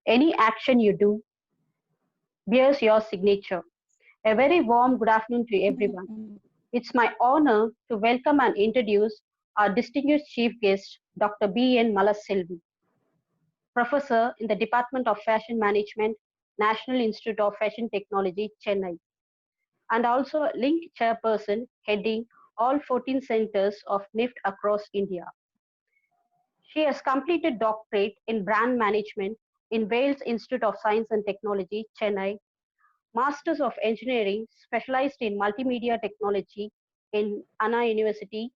Any action you do bears your signature. A very warm good afternoon to everyone. It's my honor to welcome and introduce our distinguished chief guest, Dr. B.N. Malar Selvi, Professor in the Department of Fashion Management, National Institute of Fashion Technology, Chennai, and also Link Chairperson heading all 14 centers of NIFT across India. She has completed doctorate in brand management in Wales Institute of Science and Technology, Chennai, Masters of Engineering specialized in multimedia technology in Anna University,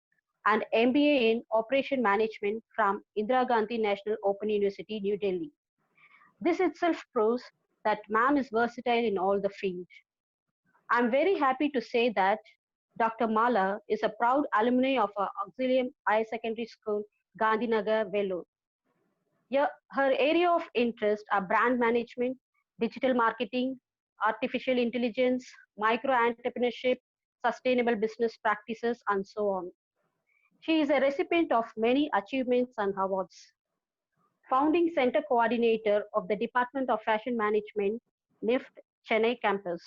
and MBA in Operation Management from Indira Gandhi National Open University, New Delhi. This itself proves that ma'am is versatile in all the fields. I'm very happy to say that Dr. Mala is a proud alumni of our Auxilium Higher Secondary School, Gandhinagar, Vellore. Yeah, her area of interest are brand management, digital marketing, artificial intelligence, micro-entrepreneurship, sustainable business practices, and so on. She is a recipient of many achievements and awards. Founding Center Coordinator of the Department of Fashion Management, NIFT Chennai campus.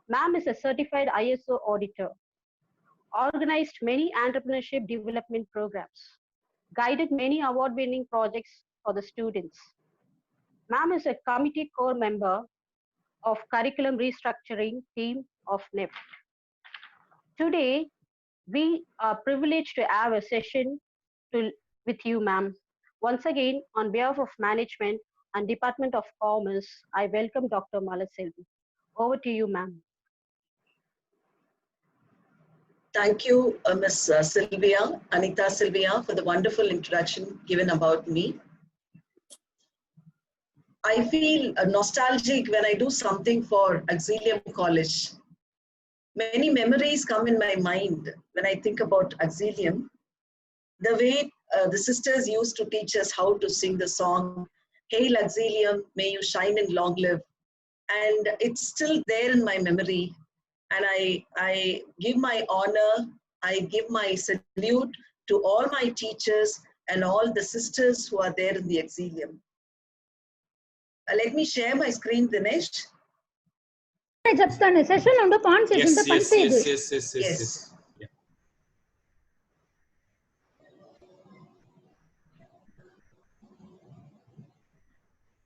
Ma'am is a certified ISO auditor, organized many entrepreneurship development programs, guided many award-winning projects for the students. Ma'am is a committee core member of curriculum restructuring team of NIFT. Today, we are privileged to have a session with you, ma'am. Once again, on behalf of management and Department of Commerce, I welcome Dr. Malar Selvi. Over to you, ma'am. Thank you, Ms. Sylvia, Anita Sylvia, for the wonderful introduction given about me. I feel nostalgic when I do something for Auxilium College. Many memories come in my mind when I think about Auxilium. The way the sisters used to teach us how to sing the song, Hail Auxilium, may you shine and long live. And it's still there in my memory. And I give my honor, I give my salute to all my teachers and all the sisters who are there in the Auxilium. Let me share my screen, Dinesh. Yes. Yeah.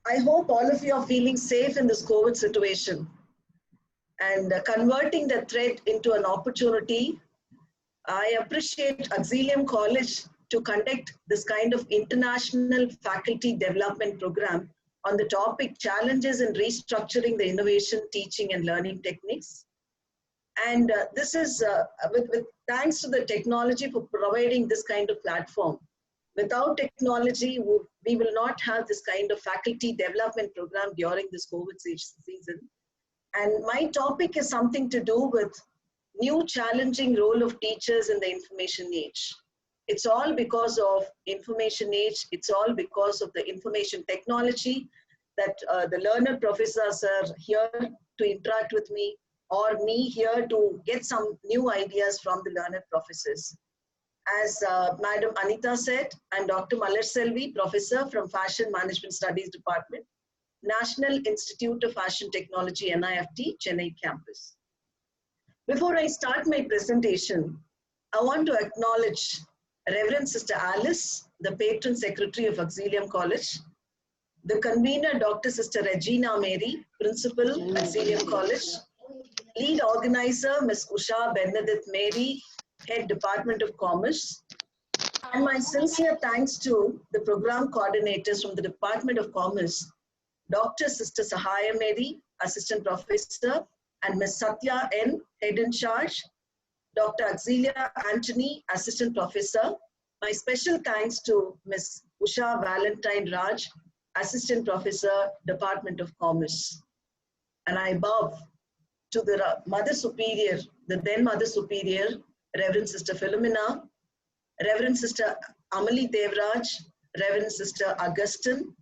I hope all of you are feeling safe in this COVID situation and converting the threat into an opportunity. I appreciate Auxilium College to conduct this kind of international faculty development program on the topic challenges in restructuring the innovation, teaching and learning techniques. And this is with thanks to the technology for providing this kind of platform. Without technology, we will not have this kind of faculty development program during this COVID season. And my topic is something to do with new challenging role of teachers in the information age. It's all because of information age. It's all because of the information technology that the learned professors are here to interact with me, or me here to get some new ideas from the learned professors. As Madam Anita said, I'm Dr. Malar Selvi, Professor from Fashion Management Studies Department, National Institute of Fashion Technology, NIFT Chennai campus. Before I start my presentation, I want to acknowledge Reverend Sister Alice, the Patron Secretary of Auxilium College, the convener Dr. Sister Regina Mary, Principal, Auxilium College, Lead Organizer Ms. Usha Benedict Mary, Head Department of Commerce, and my sincere thanks to the program coordinators from the Department of Commerce, Dr. Sister Sahaya Mary, Assistant Professor, and Ms. Satya N, Head in Charge, Dr. Auxilia Anthony, Assistant Professor. My special thanks to Ms. Usha Valentine Raj, Assistant Professor, Department of Commerce. And I bow to the Mother Superior, the then Mother Superior, Reverend Sister Philomena, Reverend Sister Amali Devraj, Reverend Sister Augustine,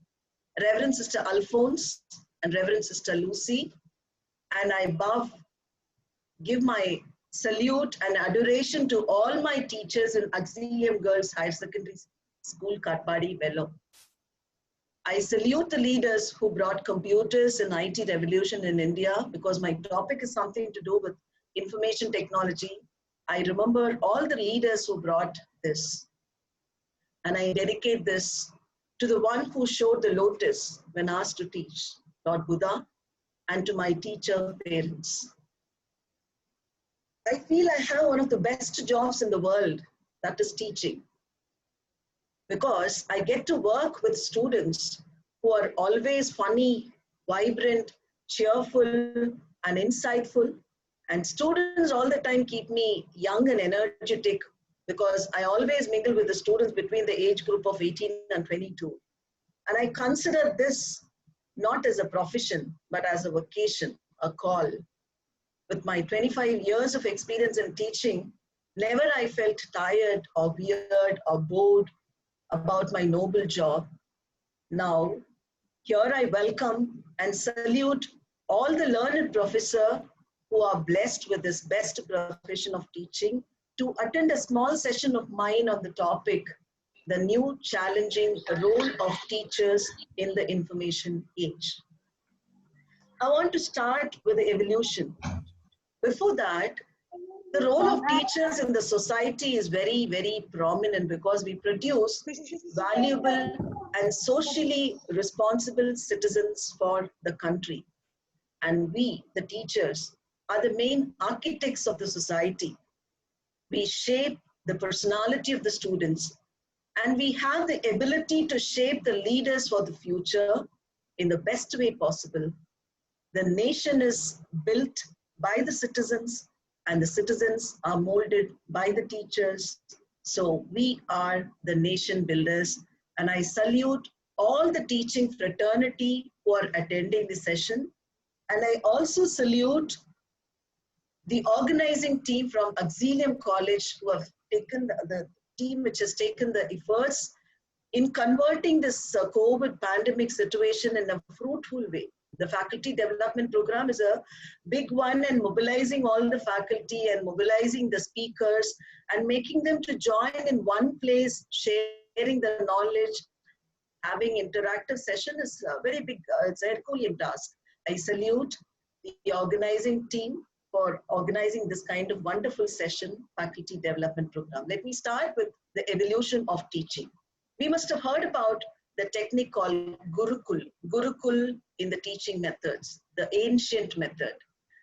Reverend Sister Alphonse, and Reverend Sister Lucy. And I give my salute and adoration to all my teachers in Auxilium Girls Higher Secondary School, Katpadi, Vellore. I salute the leaders who brought computers and IT revolution in India, because my topic is something to do with information technology. I remember all the leaders who brought this. And I dedicate this to the one who showed the lotus when asked to teach, Lord Buddha, and to my teacher parents. I feel I have one of the best jobs in the world, that is teaching, because I get to work with students who are always funny, vibrant, cheerful, and insightful. And students all the time keep me young and energetic, because I always mingle with the students between the age group of 18 and 22. And I consider this not as a profession, but as a vocation, a call. With my 25 years of experience in teaching, never I felt tired or weird or bored about my noble job. Now, here I welcome and salute all the learned professors who are blessed with this best profession of teaching to attend a small session of mine on the topic, the new challenging role of teachers in the information age. I want to start with the evolution. Before that, the role of teachers in the society is very, very prominent, because we produce valuable and socially responsible citizens for the country. And we, the teachers, are the main architects of the society. We shape the personality of the students, and we have the ability to shape the leaders for the future in the best way possible. The nation is built by the citizens, and the citizens are molded by the teachers. So we are the nation builders, and I salute all the teaching fraternity who are attending the session. And I also salute the organizing team from Auxilium College, who have taken the team which has taken the efforts in converting this COVID pandemic situation in a fruitful way. The faculty development program is a big one, and mobilizing all the faculty and mobilizing the speakers and making them to join in one place, sharing the knowledge, having interactive session is a very big, it's a Herculean task. I salute the organizing team for organizing this kind of wonderful session, faculty development program. Let me start with the evolution of teaching. We must have heard about the technique called Gurukul in the teaching methods, the ancient method.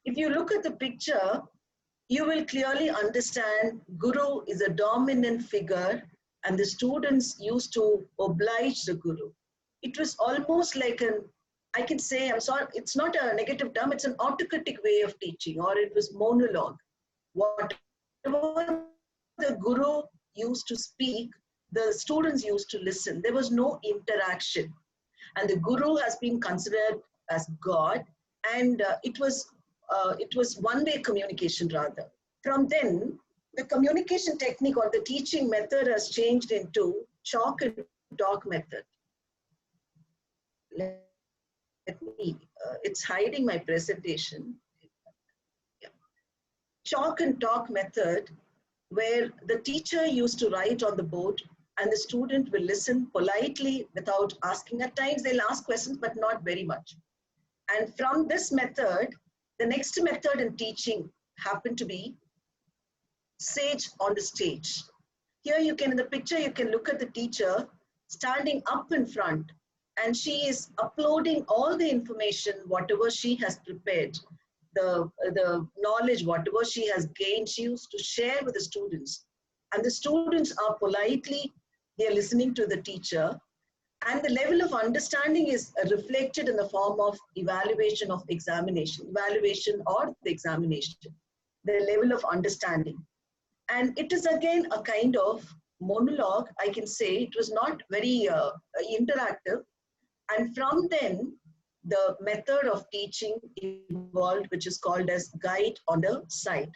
If you look at the picture, you will clearly understand Guru is a dominant figure, and the students used to oblige the Guru. It was almost like I can say, I'm sorry, it's not a negative term, it's an autocratic way of teaching, or it was monologue. Whatever the Guru used to speak, the students used to listen. There was no interaction. And the Guru has been considered as God, and it was one-way communication rather. From then, the communication technique or the teaching method has changed into chalk and talk method. Let me, it's hiding my presentation. Yeah. Chalk and talk method, where the teacher used to write on the board and the student will listen politely without asking. At times they'll ask questions, but not very much. And from this method, the next method in teaching happened to be sage on the stage. Here you can, in the picture, you can look at the teacher standing up in front, and she is uploading all the information, whatever she has prepared, the knowledge, whatever she has gained, she used to share with the students. And the students are politely, they are listening to the teacher. And the level of understanding is reflected in the form of evaluation or the examination, the level of understanding. And it is again a kind of monologue, I can say. It was not very interactive. And from then, the method of teaching evolved, which is called as guide on the side.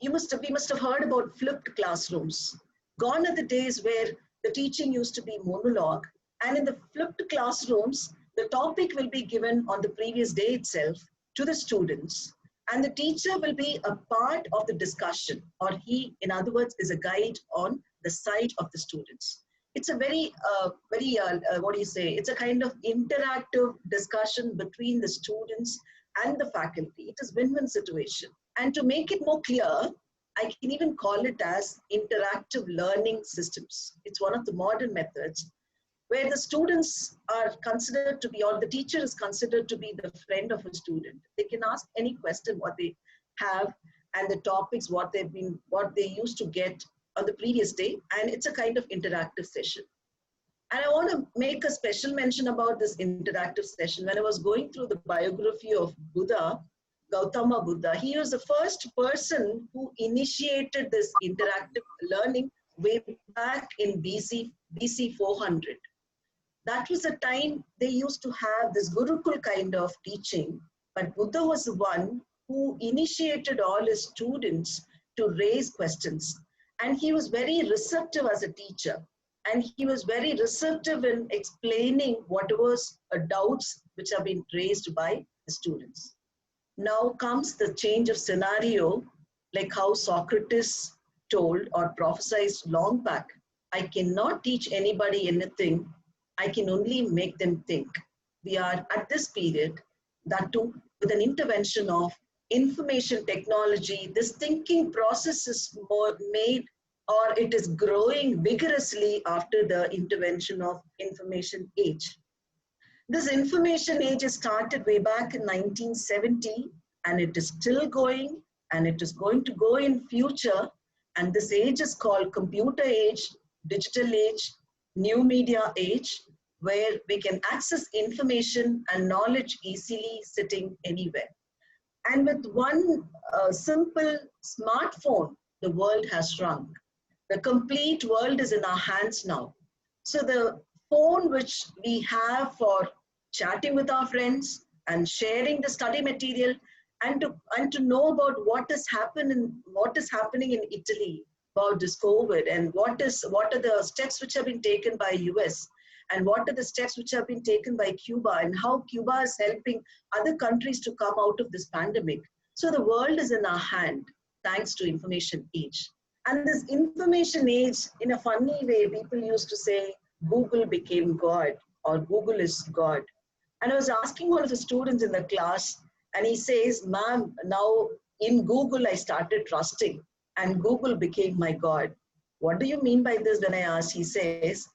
We must have heard about flipped classrooms. Gone are the days where the teaching used to be monologue, and in the flipped classrooms, the topic will be given on the previous day itself to the students, and the teacher will be a part of the discussion, or he, in other words, is a guide on the side of the students. it's a very, what do you say? It's a kind of interactive discussion between the students and the faculty. It is win-win situation. And to make it more clear, I can even call it as interactive learning systems. It's one of the modern methods where the students are considered to be, or the teacher is considered to be the friend of a student. They can ask any question what they have and the topics what they used to get on the previous day, and it's a kind of interactive session. And I want to make a special mention about this interactive session. When I was going through the biography of Buddha, Gautama Buddha, he was the first person who initiated this interactive learning way back in BC 400. That was a time they used to have this Gurukul kind of teaching, but Buddha was the one who initiated all his students to raise questions. And he was very receptive as a teacher. And he was very receptive in explaining what was doubts which have been raised by the students. Now comes the change of scenario, like how Socrates told or prophesied long back. I cannot teach anybody anything. I can only make them think. We are at this period, that too with an intervention of information technology. This thinking process is more made, or it is growing vigorously after the intervention of information age. This information age is started way back in 1970, and it is still going, and it is going to go in future. And this age is called computer age, digital age, new media age, where we can access information and knowledge easily sitting anywhere. And with one simple smartphone, the world has shrunk. The complete world is in our hands now. So the phone which we have for chatting with our friends and sharing the study material, and to know about what is happening in Italy about this COVID, and what are the steps which have been taken by US, and what are the steps which have been taken by Cuba, and how Cuba is helping other countries to come out of this pandemic. So the world is in our hand thanks to information age. And this information age, in a funny way, people used to say Google became God, or Google is God. And I was asking one of the students in the class, and he says, ma'am, now in Google I started trusting, and Google became my God. What do you mean by this? When I asked, he says,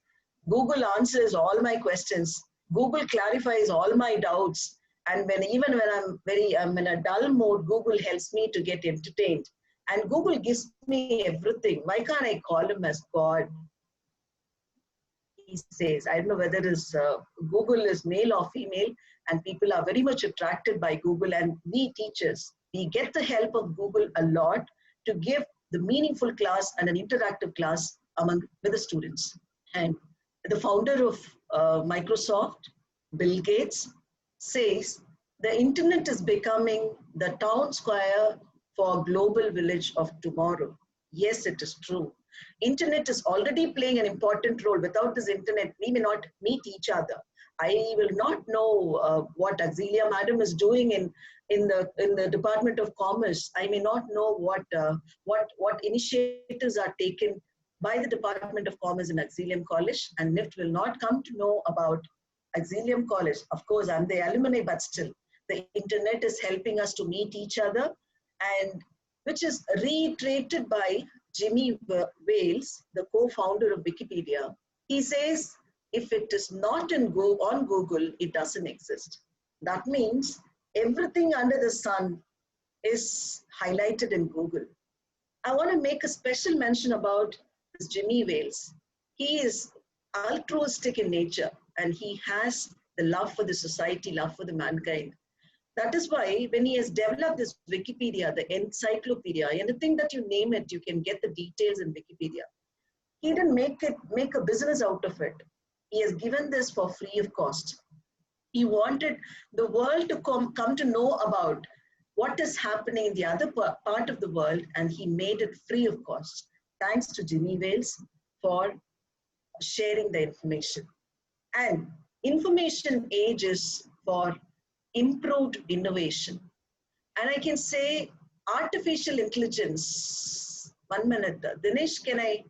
Google answers all my questions. Google clarifies all my doubts. And even when I'm in a dull mode, Google helps me to get entertained. And Google gives me everything. Why can't I call him as God? He says, I don't know whether Google is male or female, and people are very much attracted by Google. And we teachers, we get the help of Google a lot to give the meaningful class and an interactive class with the students. And the founder of Microsoft, Bill Gates, says the internet is becoming the town square for global village of tomorrow. Yes, it is true. Internet is already playing an important role. Without this internet, we may not meet each other. I will not know what Auxilium madam is doing in the Department of Commerce. I may not know what initiatives are taken by the Department of Commerce in Auxilium College, and NIFT will not come to know about Auxilium College. Of course, I'm the alumni, but still, the internet is helping us to meet each other, and which is reiterated by Jimmy Wales, the co-founder of Wikipedia. He says, if it is not on Google, it doesn't exist. That means everything under the sun is highlighted in Google. I want to make a special mention about this Jimmy Wales. He is altruistic in nature, and he has the love for the society, love for the mankind. That is why when he has developed this Wikipedia, the encyclopedia, anything that you name it, you can get the details in Wikipedia. He didn't make a business out of it. He has given this for free of cost. He wanted the world to come to know about what is happening in the other part of the world, and he made it free of cost. Thanks to Jimmy Wales for sharing the information. And information age is for improved innovation. And I can say artificial intelligence. 1 minute. Dinesh, can I?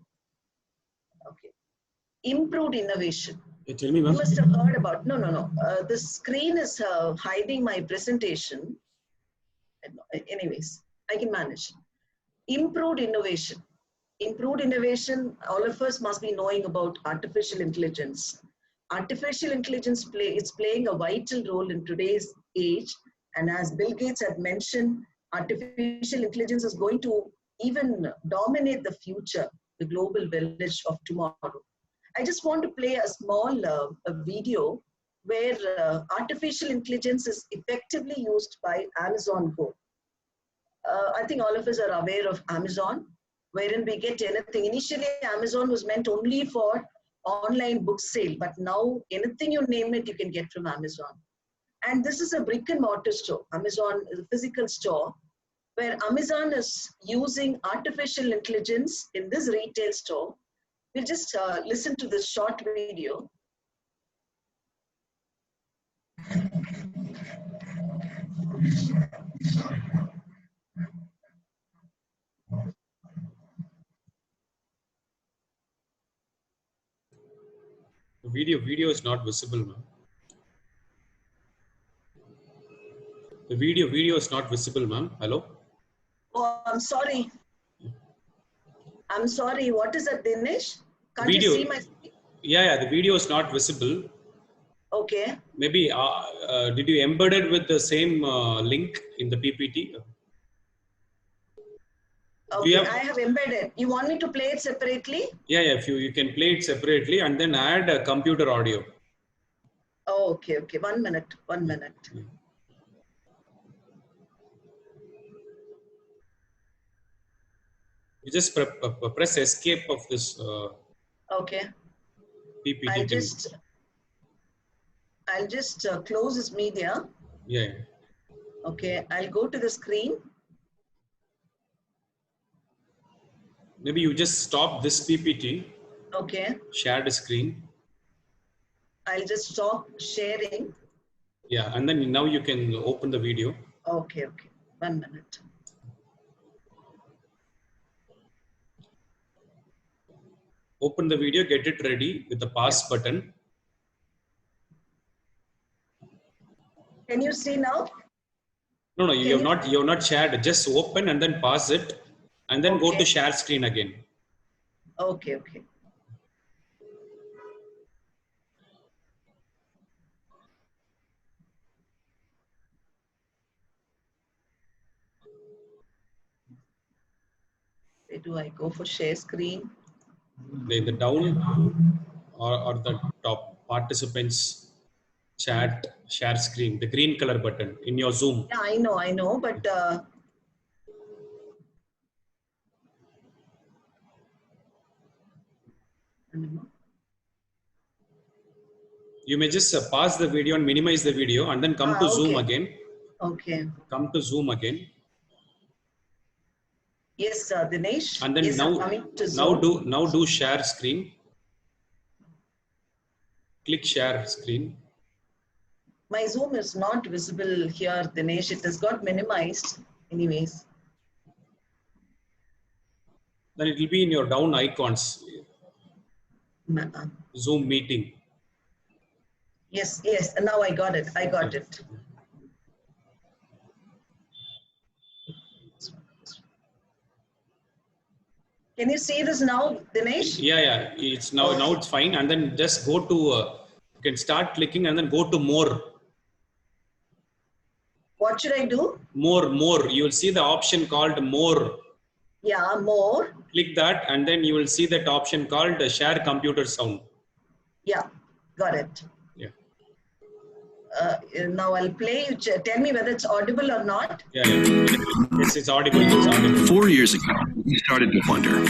Okay. improved innovation. Tell me, ma'am. You must have heard about, no. The screen is hiding my presentation. Anyways, I can manage. Improved innovation. Improved innovation, all of us must be knowing about artificial intelligence. Artificial intelligence is playing a vital role in today's age. And as Bill Gates had mentioned, artificial intelligence is going to even dominate the future, the global village of tomorrow. I just want to play a small video where artificial intelligence is effectively used by Amazon Go. I think all of us are aware of Amazon, wherein we get anything. Initially, Amazon was meant only for online book sale, but now anything you name it, you can get from Amazon. And this is a brick and mortar store. Amazon is a physical store where Amazon is using artificial intelligence in this retail store. We'll just listen to this short video. The video is not visible, ma'am. The video is not visible, ma'am. Hello? Oh, I'm sorry. I'm sorry. What is that, Dinesh? Can't video. you see my screen? Yeah, the video is not visible. Okay. Maybe, did you embed it with the same link in the PPT? Okay, I have embedded. You want me to play it separately? Yeah, if you can play it separately and then add a computer audio. Oh, okay. 1 minute. Yeah. You just press escape of this Okay. PPT. I'll just close this media. Yeah. Okay, I'll go to the screen. Maybe you just stop this PPT. Okay. Share the screen. I'll just stop sharing. Yeah, and then now you can open the video. Okay. 1 minute. Open the video, get it ready with the pause button. Can you see now? No, you have not shared. Just open and then pause it, and then go to share screen again. Okay. Where do I go for share screen? The down or the top participants chat share screen, the green color button in your Zoom. Yeah, I know, but you may just pause the video and minimize the video and then come to Zoom again. Okay. Come to Zoom again. Yes, Dinesh. And then yes, now do share screen. Click share screen. My Zoom is not visible here, Dinesh. It has got minimized. Anyways. Then it will be in your down icons. Zoom meeting. Yes. Now I got it. Can you see this now, Dinesh? Yeah. It's now it's fine. And then just go to. You can start clicking and then go to more. What should I do? More. You will see the option called more. Yeah, more. Click that and then you will see that option called share computer sound. Yeah, got it. Yeah. Now I'll play. You tell me whether it's audible or not. Yeah. Yes, it's audible. 4 years ago, we started to wonder,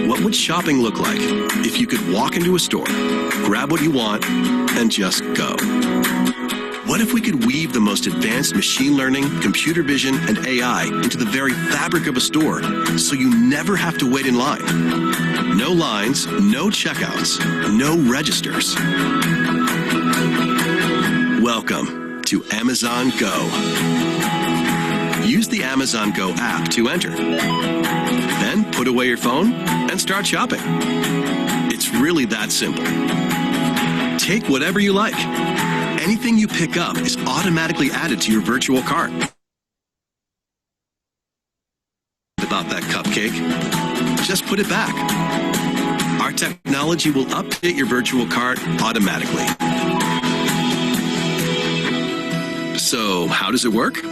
what would shopping look like if you could walk into a store, grab what you want, and just go? What if we could weave the most advanced machine learning, computer vision, and AI into the very fabric of a store so you never have to wait in line? No lines, no checkouts, no registers. Welcome to Amazon Go. use the Amazon Go app to enter. Then put away your phone and start shopping. It's really that simple. Take whatever you like. Anything you pick up is automatically added to your virtual cart. About that cupcake, just put it back. Our technology will update your virtual cart automatically. So, how does it work?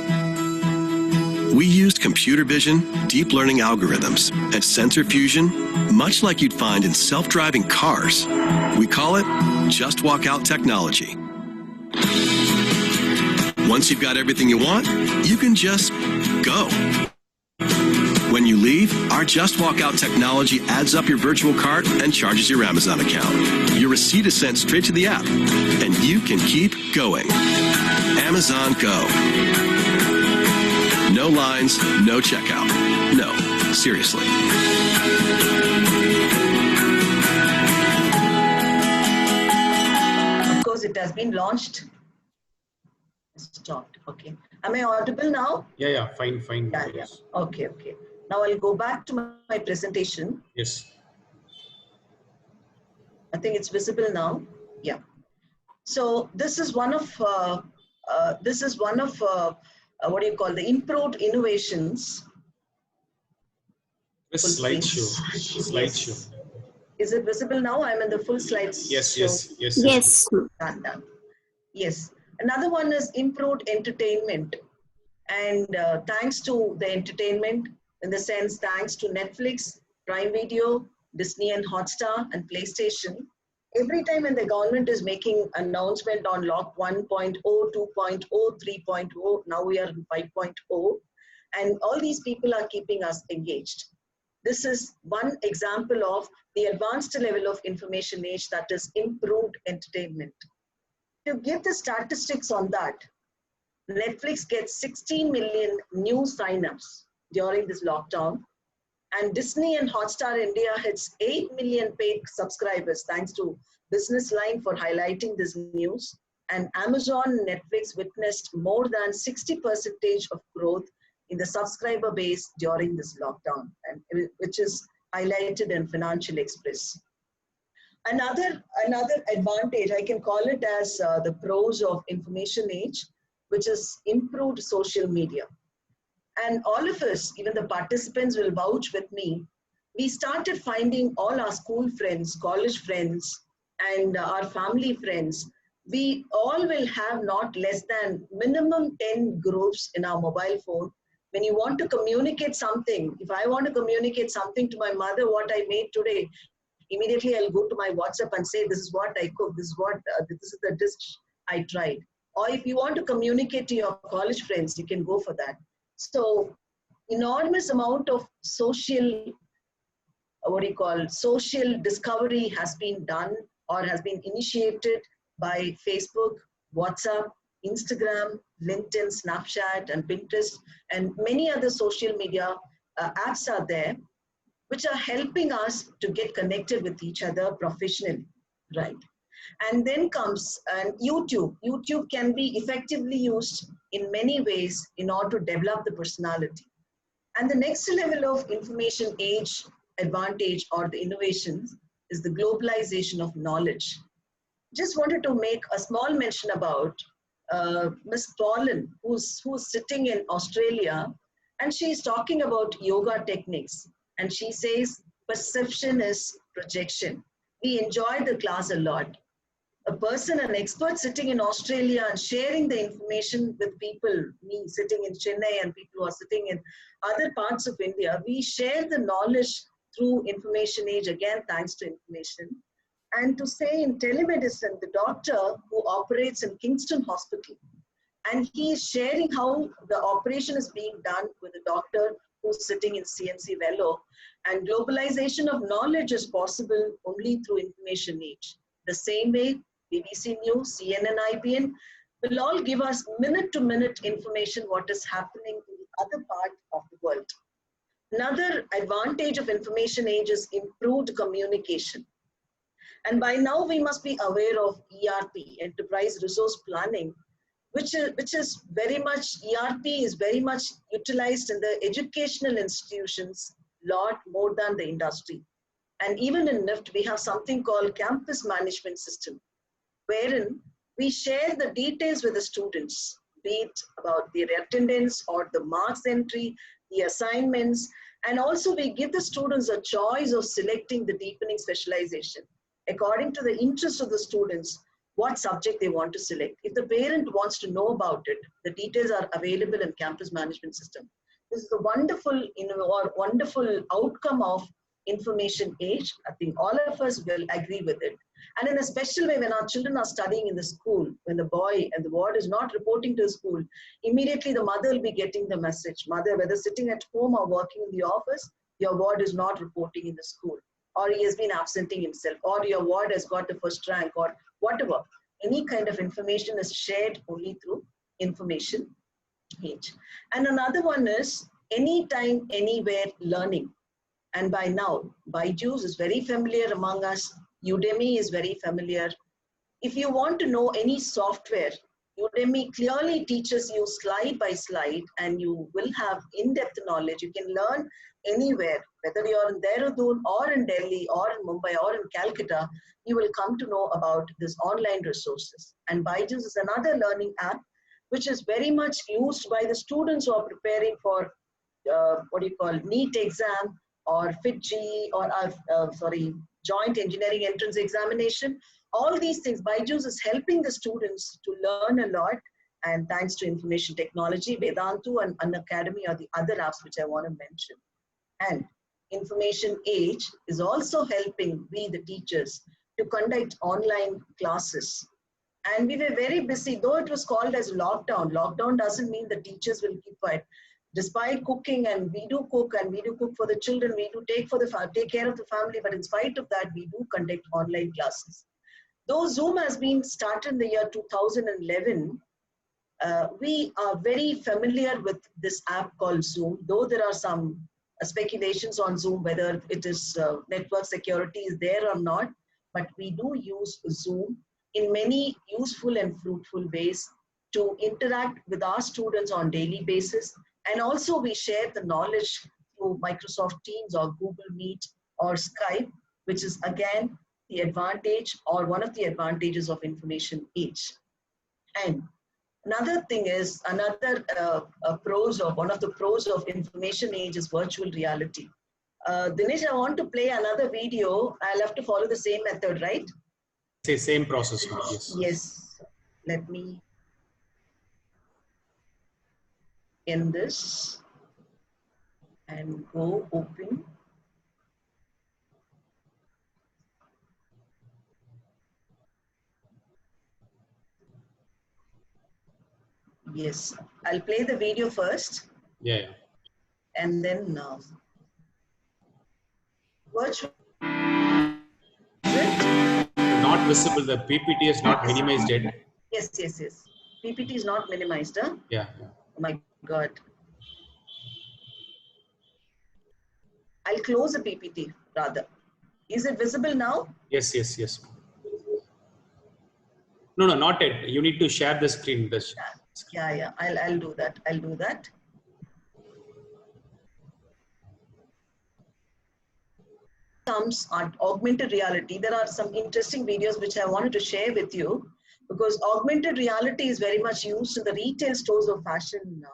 We used computer vision, deep learning algorithms, and sensor fusion, much like you'd find in self-driving cars. We call it Just Walk Out technology. Once you've got everything you want, you can just go. When you leave, our Just Walk Out technology adds up your virtual cart and charges your Amazon account. Your receipt is sent straight to the app, and you can keep going. Amazon Go. No lines, no checkout. No, seriously. Of course, it has been launched. Stopped. Okay. Am I audible now? Yeah, fine. Yeah. Okay. Now I'll go back to my presentation. Yes. I think it's visible now. Yeah. So this is one of what do you call the improved innovations. This slideshow. Is it visible now? I'm in the full slides. Yes. Done. Yes. Another one is improved entertainment. And thanks to the entertainment, in the sense, thanks to Netflix, Prime Video, Disney and Hotstar, and PlayStation, every time when the government is making announcement on Lock 1.0, 2.0, 3.0, now we are in 5.0, and all these people are keeping us engaged. This is one example of the advanced level of information age, that is improved entertainment. To give the statistics on that, Netflix gets 16 million new signups during this lockdown, and Disney and Hotstar India hits 8 million paid subscribers thanks to Business Line for highlighting this news, and Amazon and Netflix witnessed more than 60% of growth in the subscriber base during this lockdown, and which is highlighted in Financial Express. Another advantage, I can call it as the pros of information age, which is improved social media. And all of us, even the participants will vouch with me, we started finding all our school friends, college friends, and our family friends. We all will have not less than minimum 10 groups in our mobile phone. When you want to communicate something, if I want to communicate something to my mother, what I made today, immediately I'll go to my WhatsApp and say, this is what I cooked, this is the dish I tried. Or if you want to communicate to your college friends, you can go for that. So enormous amount of social discovery has been done or has been initiated by Facebook, WhatsApp, Instagram, LinkedIn, Snapchat, and Pinterest, and many other social media apps are there, which are helping us to get connected with each other professionally, right? And then comes YouTube. YouTube can be effectively used in many ways in order to develop the personality. And the next level of information age advantage or the innovations is the globalization of knowledge. Just wanted to make a small mention about Miss Pauline, who's sitting in Australia, and she's talking about yoga techniques. And she says, perception is projection. We enjoyed the class a lot. A person, an expert sitting in Australia and sharing the information with people, me sitting in Chennai and people who are sitting in other parts of India, we share the knowledge through information age, again, thanks to information. And to say in telemedicine, the doctor who operates in Kingston Hospital, and he is sharing how the operation is being done with a doctor who's sitting in CMC Vellore. And globalization of knowledge is possible only through information age. The same way, BBC News, CNN, IBN will all give us minute-to-minute information what is happening in the other part of the world. Another advantage of information age is improved communication. And by now we must be aware of ERP, Enterprise Resource Planning, which is very much, ERP is very much utilized in the educational institutions lot more than the industry. And even in NIFT, we have something called campus management system, wherein we share the details with the students, be it about their attendance or the marks entry, the assignments, and also we give the students a choice of selecting the deepening specialization according to the interest of the students, what subject they want to select. If the parent wants to know about it, the details are available in campus management system. This is a wonderful, wonderful outcome of information age. I think all of us will agree with it. And in a special way, when our children are studying in the school, when the boy and the ward is not reporting to the school, immediately the mother will be getting the message. Mother, whether sitting at home or working in the office, your ward is not reporting in the school, or he has been absenting himself, or your ward has got the first rank, or whatever. Any kind of information is shared only through information age. And another one is anytime, anywhere learning. And by now, Byju's is very familiar among us. Udemy is very familiar. If you want to know any software, Udemy clearly teaches you slide by slide, and you will have in-depth knowledge. You can learn anywhere, whether you're in Dehradun or in Delhi or in Mumbai or in Calcutta, you will come to know about this online resources. And Byju's is another learning app, which is very much used by the students who are preparing for NEET exam or FIT-JEE or Joint Engineering Entrance Examination. All these things, Byju's is helping the students to learn a lot, and thanks to information technology, Vedantu and Unacademy are the other apps which I want to mention. And information age is also helping we, the teachers, to conduct online classes. And we were very busy, though it was called as lockdown. Lockdown doesn't mean the teachers will keep quiet. Despite cooking, and we do cook for the children, we do take care of the family, but in spite of that, we do conduct online classes. Though Zoom has been started in the year 2011, we are very familiar with this app called Zoom, though there are some speculations on Zoom, whether it is network security is there or not, but we do use Zoom in many useful and fruitful ways to interact with our students on daily basis. And also we share the knowledge through Microsoft Teams or Google Meet or Skype, which is again the advantage or one of the advantages of information age. And another thing is, one of the pros of information age is virtual reality. Dinesh, I want to play another video. I'll have to follow the same method, right? Same process. Yes. Yes. Let me end this and go open. Yes, I'll play the video first. Yeah. And then virtual. Not visible. The PPT is not minimized yet. Yes. PPT is not minimized, huh? Yeah. Oh my God. I'll close the PPT rather. Is it visible now? Yes. No, not yet. You need to share the screen. Yeah. I'll do that. Comes on augmented reality. There are some interesting videos which I wanted to share with you, because augmented reality is very much used in the retail stores of fashion.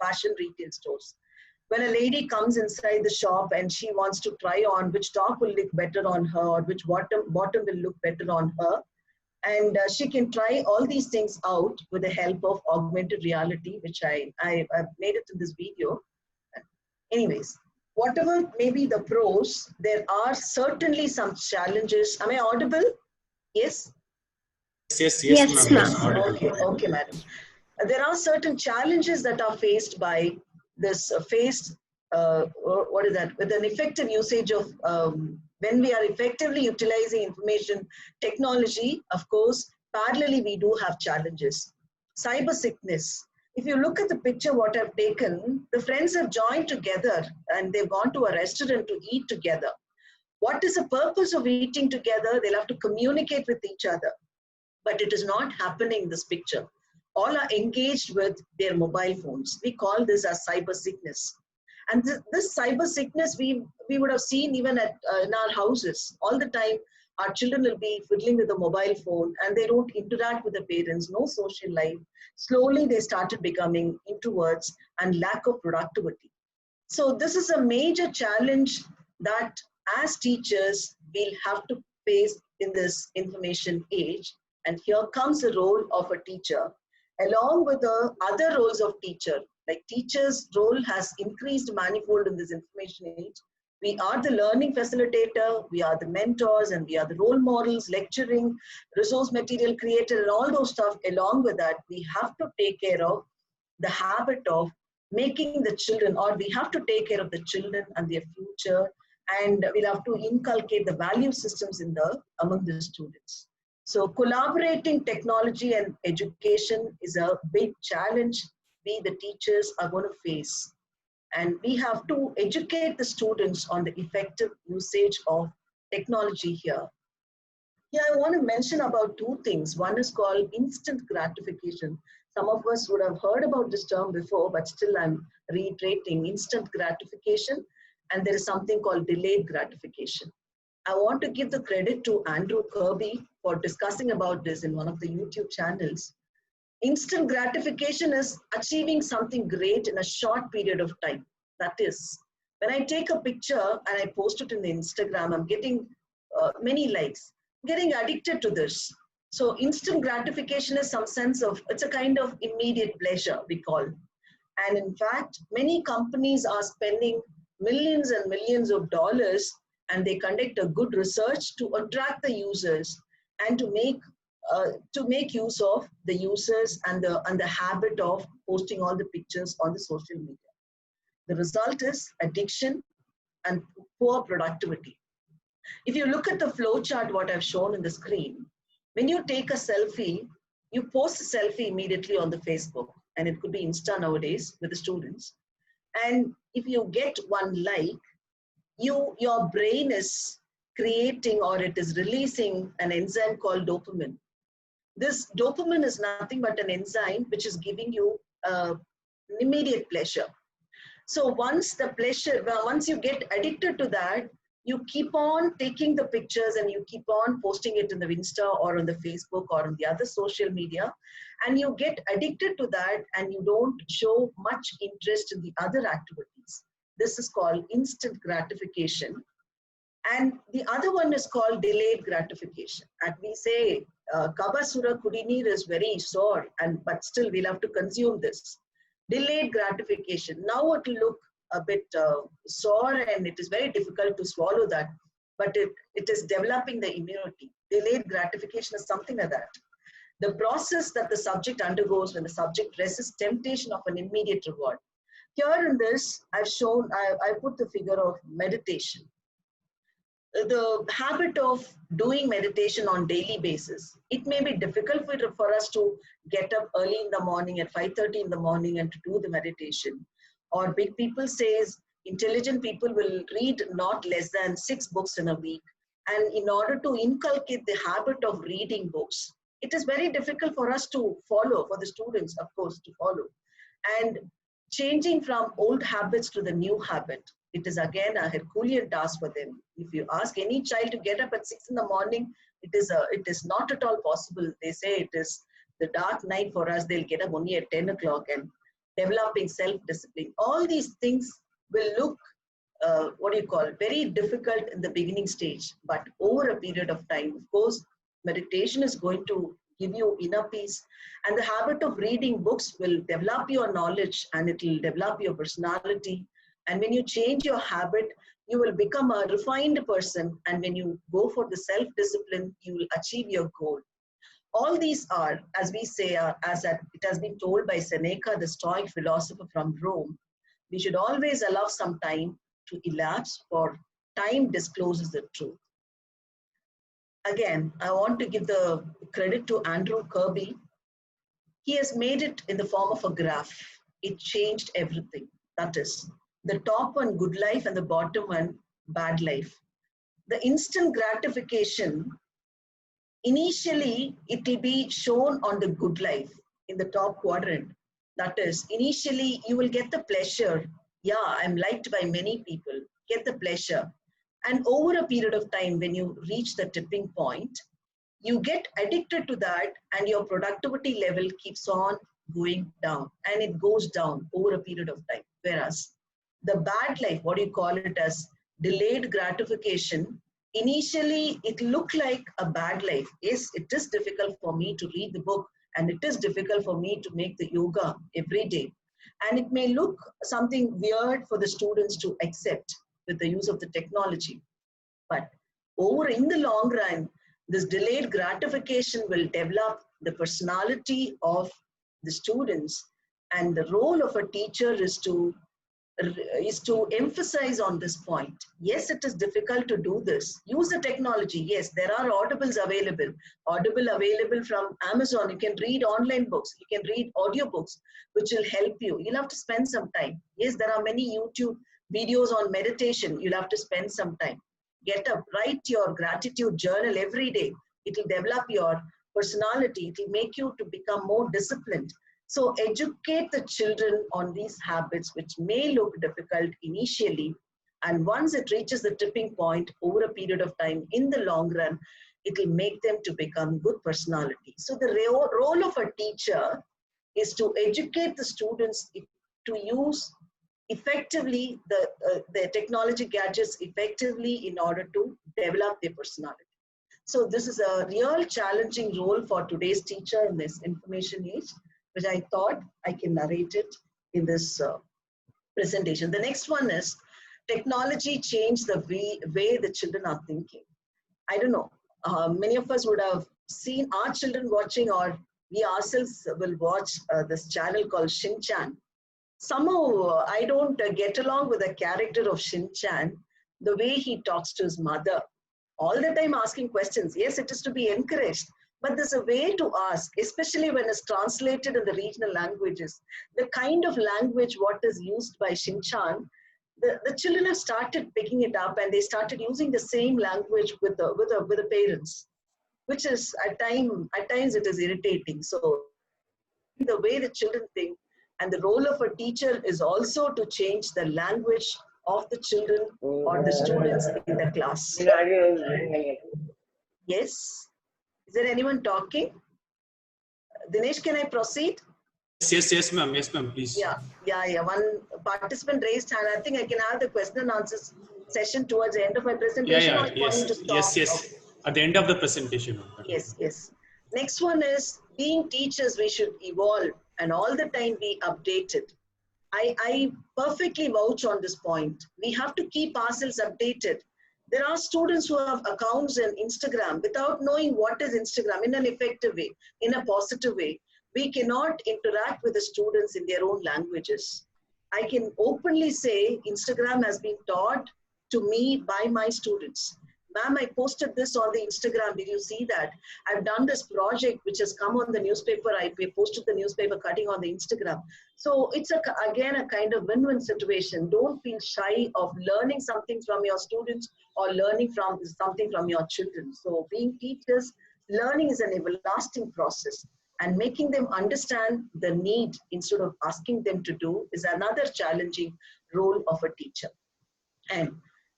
Fashion retail stores. When a lady comes inside the shop and she wants to try on which top will look better on her, or which bottom will look better on her, and she can try all these things out with the help of augmented reality, which I made it in this video. Anyways, whatever may be the pros, there are certainly some challenges. Am I audible? Yes? Yes, ma'am. Okay, madam. There are certain challenges that are faced by this with an effective usage of, when we are effectively utilizing information technology, of course, parallelly we do have challenges. Cyber sickness. If you look at the picture what I've taken, the friends have joined together and they've gone to a restaurant to eat together. What is the purpose of eating together? They'll have to communicate with each other. But it is not happening in this picture. all are engaged with their mobile phones. We call this as cyber sickness. And this cyber sickness we would have seen even in our houses. All the time, our children will be fiddling with the mobile phone and they don't interact with the parents, no social life. Slowly, they started becoming introverts and lack of productivity. So this is a major challenge that as teachers, we'll have to face in this information age. And here comes the role of a teacher, along with the other roles of teacher. Like teacher's role has increased manifold in this information age. We are the learning facilitator, we are the mentors, and we are the role models, lecturing, resource material creator, and all those stuff. Along with that, we have to take care of the habit of making the children, or we have to take care of the children and their future, and we'll have to inculcate the value systems among the students. So collaborating technology and education is a big challenge we, the teachers, are going to face. And we have to educate the students on the effective usage of technology here. Here I want to mention about two things. One is called instant gratification. Some of us would have heard about this term before, but still I'm reiterating instant gratification. And there is something called delayed gratification. I want to give the credit to Andrew Kirby for discussing about this in one of the YouTube channels. Instant gratification is achieving something great in a short period of time. That is, when I take a picture and I post it in the Instagram, I'm getting many likes, I'm getting addicted to this. So instant gratification is some sense of, it's a kind of immediate pleasure, we call. And in fact, many companies are spending millions and millions of dollars, and they conduct a good research to attract the users and to make use of the users and the habit of posting all the pictures on the social media. The result is addiction and poor productivity. If you look at the flow chart, what I've shown in the screen, when you take a selfie, you post a selfie immediately on the Facebook, and it could be Insta nowadays with the students. And if you get one like, your brain is creating, or it is releasing an enzyme called dopamine. This dopamine is nothing but an enzyme which is giving you immediate pleasure. So once you get addicted to that, you keep on taking the pictures and you keep on posting it in the Insta or on the Facebook or on the other social media, and you get addicted to that and you don't show much interest in the other activities. This is called instant gratification. And the other one is called delayed gratification. And we say, Kabasura Kudinir is very sore, but still we'll have to consume this. Delayed gratification. Now it will look a bit sore and it is very difficult to swallow that, but it is developing the immunity. Delayed gratification is something like that. The process that the subject undergoes when the subject resists temptation of an immediate reward. Here in this, I put the figure of meditation. The habit of doing meditation on daily basis. It may be difficult for us to get up early in the morning at 5:30 in the morning and to do the meditation. Or big people says intelligent people will read not less than 6 books in a week. And in order to inculcate the habit of reading books, it is very difficult for us to follow, for the students, of course, to follow. And changing from old habits to the new habit, it is again a Herculean task for them. If you ask any child to get up at 6 in the morning, it is not at all possible. They say it is the dark night for us. They'll get up only at 10 o'clock, and developing self-discipline. All these things will look, very difficult in the beginning stage. But over a period of time, of course, meditation is going to give you inner peace. And the habit of reading books will develop your knowledge and it will develop your personality. And when you change your habit, you will become a refined person. And when you go for the self-discipline, you will achieve your goal. All these are, as we say, it has been told by Seneca, the Stoic philosopher from Rome, we should always allow some time to elapse, for time discloses the truth. Again, I want to give the credit to Andrew Kirby. He has made it in the form of a graph. It changed everything. That is, the top one, good life, and the bottom one, bad life. The instant gratification, initially, it will be shown on the good life. in the top quadrant. That is, initially you will get the pleasure. Yeah, I'm liked by many people, get the pleasure. And over a period of time, when you reach the tipping point, you get addicted to that and your productivity level keeps on going down, and it goes down over a period of time. Whereas the bad life, what do you call it as delayed gratification, initially it looked like a bad life. Yes, it is difficult for me to read the book and it is difficult for me to make the yoga every day. And it may look something weird for the students to accept with the use of the technology. But in the long run, this delayed gratification will develop the personality of the students, and the role of a teacher is to emphasize on this point. Yes, it is difficult to do this. Use the technology. Yes, there are audibles available. Audible available from Amazon. You can read online books. You can read audiobooks, which will help you. You'll have to spend some time. Yes, there are many YouTube videos on meditation. You'll have to spend some time. Get up, write your gratitude journal every day. It will develop your personality. It will make you to become more disciplined. So educate the children on these habits, which may look difficult initially. And once it reaches the tipping point over a period of time, in the long run, it will make them to become good personality. So the role of a teacher is to educate the students to use effectively the technology gadgets effectively in order to develop their personality. So this is a real challenging role for today's teacher in this information age, which I thought I can narrate it in this presentation. The next one is technology changed the way the children are thinking. I don't know, many of us would have seen our children watching, or we ourselves will watch this channel called Shin Chan. Somehow I don't get along with the character of Shin Chan, the way he talks to his mother, all the time asking questions. Yes, it is to be encouraged, but there's a way to ask, especially when it's translated in the regional languages. The kind of language what is used by Shin Chan, the children have started picking it up, and they started using the same language with the parents, which is at times it is irritating. So the way the children think, and the role of a teacher is also to change the language of the children or the students in the class. Yes? Is there anyone talking? Dinesh, can I proceed? Yes, ma'am, please. Yeah. One participant raised hand. I think I can have the question and answers session towards the end of my presentation. Yes. At the end of the presentation. Yes. Next one is, being teachers, we should evolve and all the time be updated. I perfectly vouch on this point. We have to keep ourselves updated. There are students who have accounts in Instagram without knowing what is Instagram in an effective way, in a positive way. We cannot interact with the students in their own languages. I can openly say Instagram has been taught to me by my students. Ma'am, I posted this on the Instagram. Did you see that? I've done this project which has come on the newspaper. I posted the newspaper cutting on the Instagram. So it's again a kind of win-win situation. Don't feel shy of learning something from your students or learning something from your children. So being teachers, learning is an everlasting process, and making them understand the need instead of asking them to do is another challenging role of a teacher. And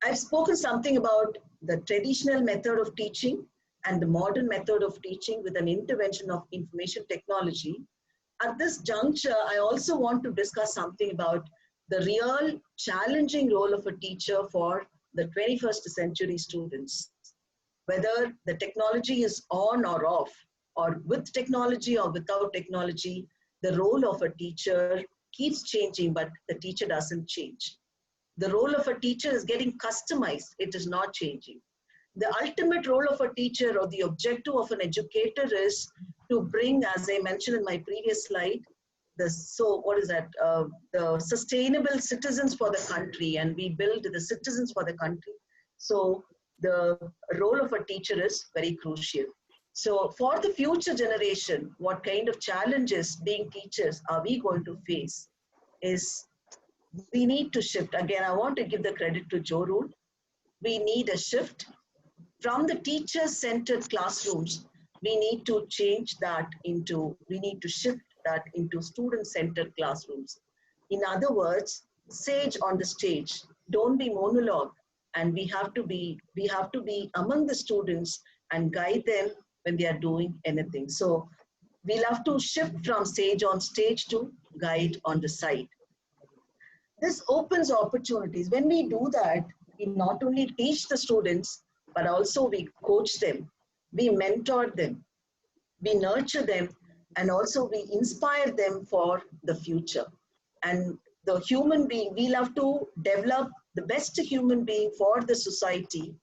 I've spoken something about the traditional method of teaching and the modern method of teaching with an intervention of information technology. At this juncture, I also want to discuss something about the real challenging role of a teacher for the 21st century students. Whether the technology is on or off, or with technology or without technology, the role of a teacher keeps changing, but the teacher doesn't change. The role of a teacher is getting customized. It is not changing. The ultimate role of a teacher, or the objective of an educator, is to bring, as I mentioned in my previous slide, the sustainable citizens for the country, and we build the citizens for the country. So the role of a teacher is very crucial. So for the future generation, what kind of challenges being teachers are we going to face is, we need to shift. Again, I want to give the credit to Joe Root. We need a shift from the teacher-centered classrooms. We need to change that into, we need to shift that into student-centered classrooms. In other words, sage on the stage. Don't be monologue, and we have to be among the students and guide them when they are doing anything. So we'll have to shift from sage on stage to guide on the side. This opens opportunities. When we do that, we not only teach the students, but also we coach them, we mentor them, we nurture them, and also we inspire them for the future. And the human being, we'll have to develop the best human being for the society.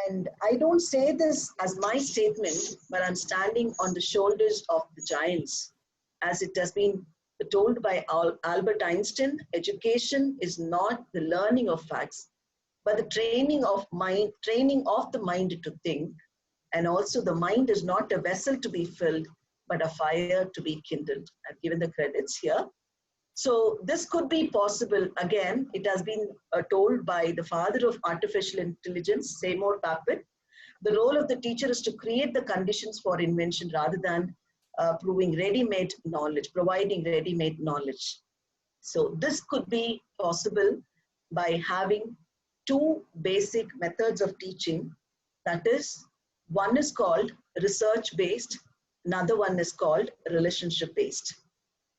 And I don't say this as my statement, but I'm standing on the shoulders of the giants. As it has been told by Albert Einstein, education is not the learning of facts, but the training of the mind to think. And also the mind is not a vessel to be filled, but a fire to be kindled. I've given the credits here. So this could be possible. Again, it has been told by the father of artificial intelligence, Seymour Papert. The role of the teacher is to create the conditions for invention rather than providing ready-made knowledge. So this could be possible by having two basic methods of teaching. That is, one is called research-based, another one is called relationship-based.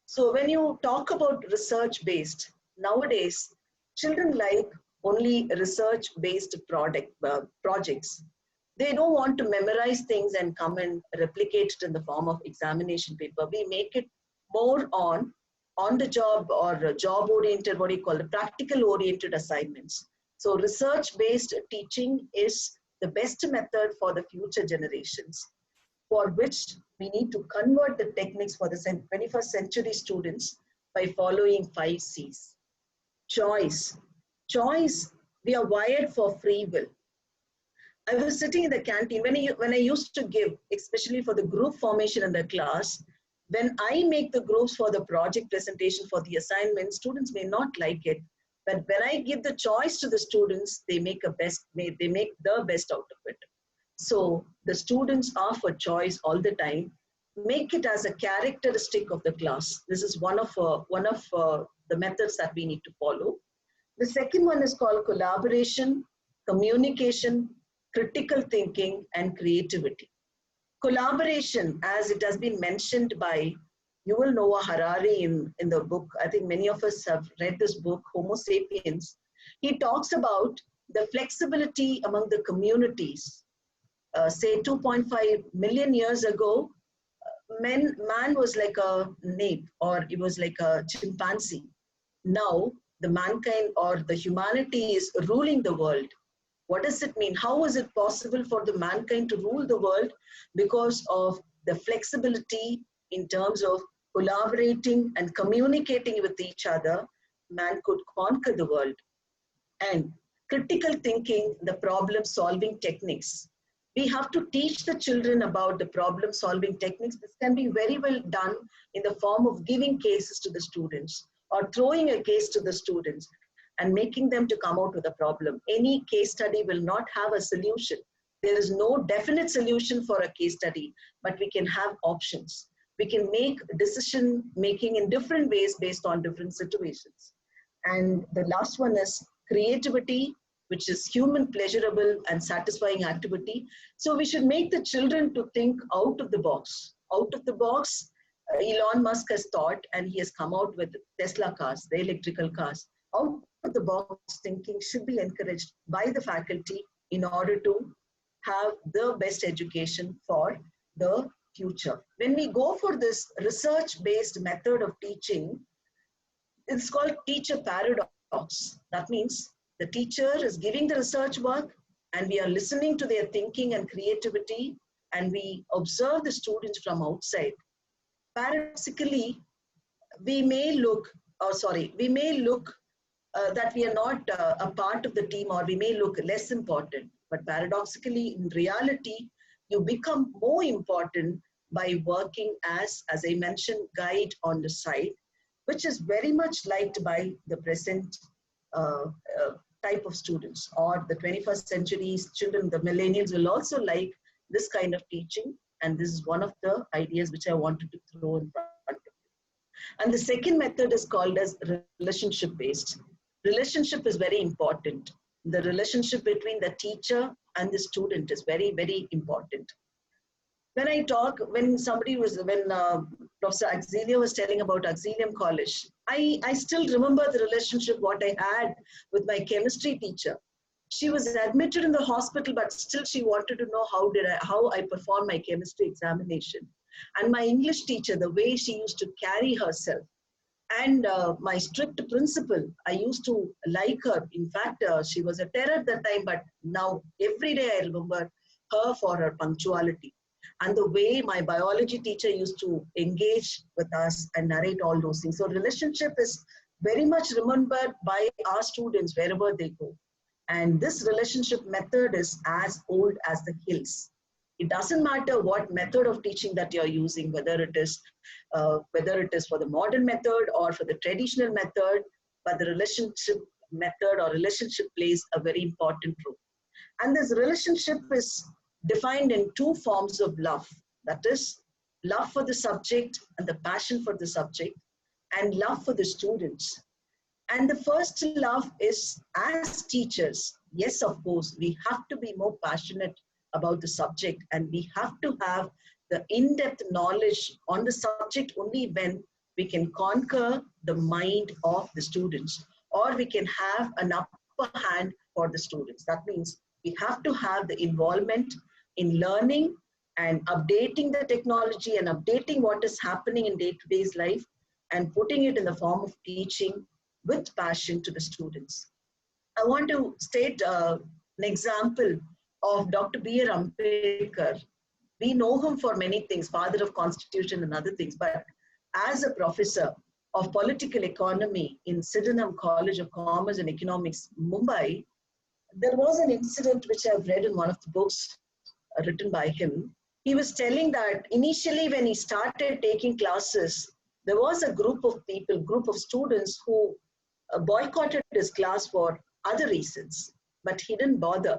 So when you talk about research-based, nowadays, children like only research-based projects. They don't want to memorize things and come and replicate it in the form of examination paper. We make it more on the job or job-oriented, what do you call the practical-oriented assignments. So research-based teaching is the best method for the future generations, for which we need to convert the techniques for the 21st century students by following 5 C's. Choice. Choice, we are wired for free will. I was sitting in the canteen when I used to give, especially for the group formation in the class, when I make the groups for the project presentation for the assignment, students may not like it. But when I give the choice to the students, they make the best out of it. So the students are for choice all the time. Make it as a characteristic of the class. This is one of the methods that we need to follow. The second one is called collaboration, communication, critical thinking, and creativity. Collaboration, as it has been mentioned by Yuval Noah Harari in the book, I think many of us have read this book, Homo Sapiens. He talks about the flexibility among the communities. Say 2.5 million years ago, man was like a ape, or it was like a chimpanzee. Now, the mankind or the humanity is ruling the world. What does it mean? How is it possible for the mankind to rule the world? Because of the flexibility in terms of collaborating and communicating with each other, man could conquer the world. And critical thinking, the problem-solving techniques. We have to teach the children about the problem-solving techniques. This can be very well done in the form of giving cases to the students or throwing a case to the students and making them to come out with a problem. Any case study will not have a solution. There is no definite solution for a case study, but we can have options. We can make decision making in different ways based on different situations. And the last one is creativity, which is human pleasurable and satisfying activity. So we should make the children to think out of the box. Out of the box, Elon Musk has thought, and he has come out with Tesla cars, the electrical cars. Out of the box thinking should be encouraged by the faculty in order to have the best education for the future. When we go for this research-based method of teaching, it's called teacher paradox. That means the teacher is giving the research work and we are listening to their thinking and creativity, and we observe the students from outside. Paradoxically, we may look that we are not a part of the team, or we may look less important. But paradoxically, in reality, you become more important by working as I mentioned, guide on the side, which is very much liked by the present type of students, or the 21st century children. The millennials will also like this kind of teaching. And this is one of the ideas which I wanted to throw in front of you. And the second method is called as relationship based. Relationship is very important. The relationship between the teacher and the student is very, very important. When I talk, when Professor Auxilium was telling about Auxilium College, I still remember the relationship what I had with my chemistry teacher. She was admitted in the hospital, but still she wanted to know how I performed my chemistry examination. And my English teacher, the way she used to carry herself, and my strict principal, I used to like her. In fact, she was a terror at that time, but now every day I remember her for her punctuality. And the way my biology teacher used to engage with us and narrate all those things. So relationship is very much remembered by our students wherever they go. And this relationship method is as old as the hills. It doesn't matter what method of teaching that you're using, whether it is for the modern method or for the traditional method, but the relationship method or relationship plays a very important role. And this relationship is defined in two forms of love. That is, love for the subject and the passion for the subject, and love for the students. And the first love is, as teachers, yes, of course, we have to be more passionate about the subject, and we have to have the in-depth knowledge on the subject only when we can conquer the mind of the students, or we can have an upper hand for the students. That means we have to have the involvement in learning and updating the technology and updating what is happening in day-to-day life and putting it in the form of teaching with passion to the students. I want to state an example of Dr. B.R. Ambedkar. We know him for many things, father of constitution and other things, but as a professor of political economy in Sydenham College of Commerce and Economics, Mumbai, there was an incident which I've read in one of the books written by him. He was telling that initially when he started taking classes, there was a group of people, group of students who boycotted his class for other reasons, but he didn't bother.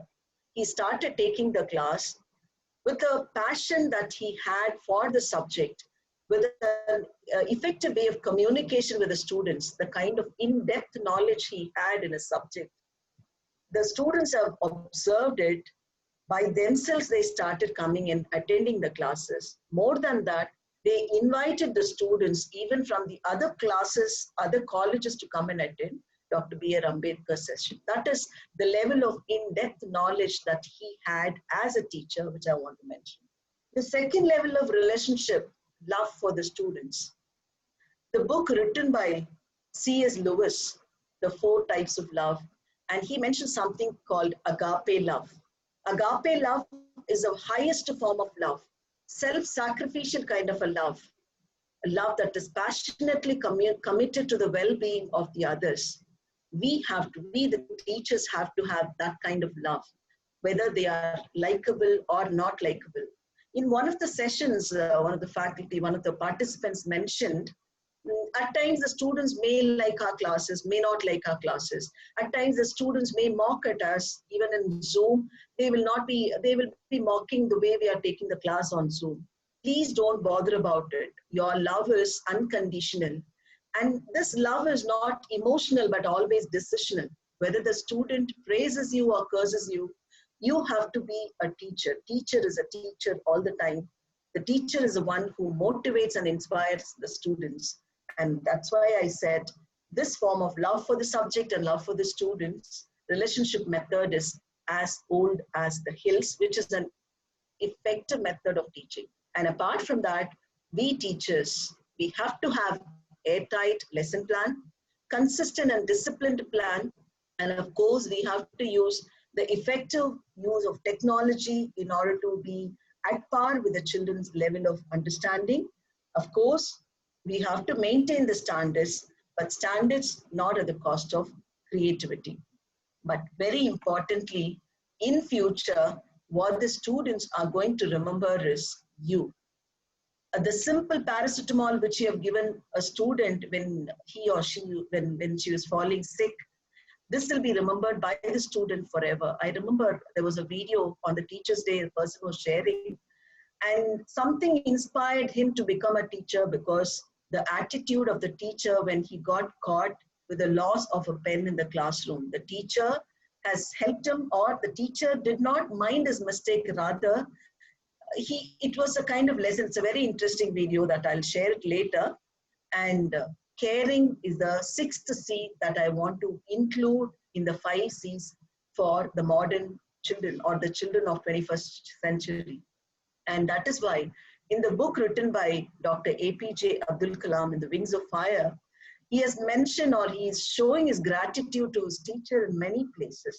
He started taking the class with a passion that he had for the subject, with an effective way of communication with the students, the kind of in-depth knowledge he had in a subject. The students have observed it. By themselves, they started coming and attending the classes. More than that, they invited the students, even from the other classes, other colleges, to come and attend Dr. B.R. Ambedkar's session. That is the level of in-depth knowledge that he had as a teacher, which I want to mention. The second level of relationship, love for the students. The book written by C.S. Lewis, The Four Types of Love, and he mentioned something called agape love. Agape love is the highest form of love, self-sacrificial kind of a love that is passionately committed to the well-being of the others. We, the teachers, have to have that kind of love, whether they are likable or not likable. In one of the sessions, one of the participants mentioned, at times the students may like our classes, may not like our classes. At times the students may mock at us, even in Zoom. They will be mocking the way we are taking the class on Zoom. Please don't bother about it. Your love is unconditional. And this love is not emotional, but always decisional. Whether the student praises you or curses you, you have to be a teacher. Teacher is a teacher all the time. The teacher is the one who motivates and inspires the students. And that's why I said this form of love for the subject and love for the students, relationship method is as old as the hills, which is an effective method of teaching. And apart from that, we teachers, we have to have airtight lesson plan, consistent and disciplined plan. And of course, we have to use the effective use of technology in order to be at par with the children's level of understanding. Of course, we have to maintain the standards, but standards not at the cost of creativity. But very importantly, in future, what the students are going to remember is you. The simple paracetamol which you have given a student when he or she, when she was falling sick, this will be remembered by the student forever. I remember there was a video on the Teacher's Day a person was sharing, and something inspired him to become a teacher because the attitude of the teacher when he got caught with the loss of a pen in the classroom. The teacher has helped him, or the teacher did not mind his mistake, rather it was a kind of lesson. It's a very interesting video that I'll share it later. And caring is the 6th C that I want to include in the 5 C's for the modern children or the children of 21st century. And that is why in the book written by Dr. APJ Abdul Kalam, In the Wings of Fire, he has mentioned, or he is showing his gratitude to his teacher in many places.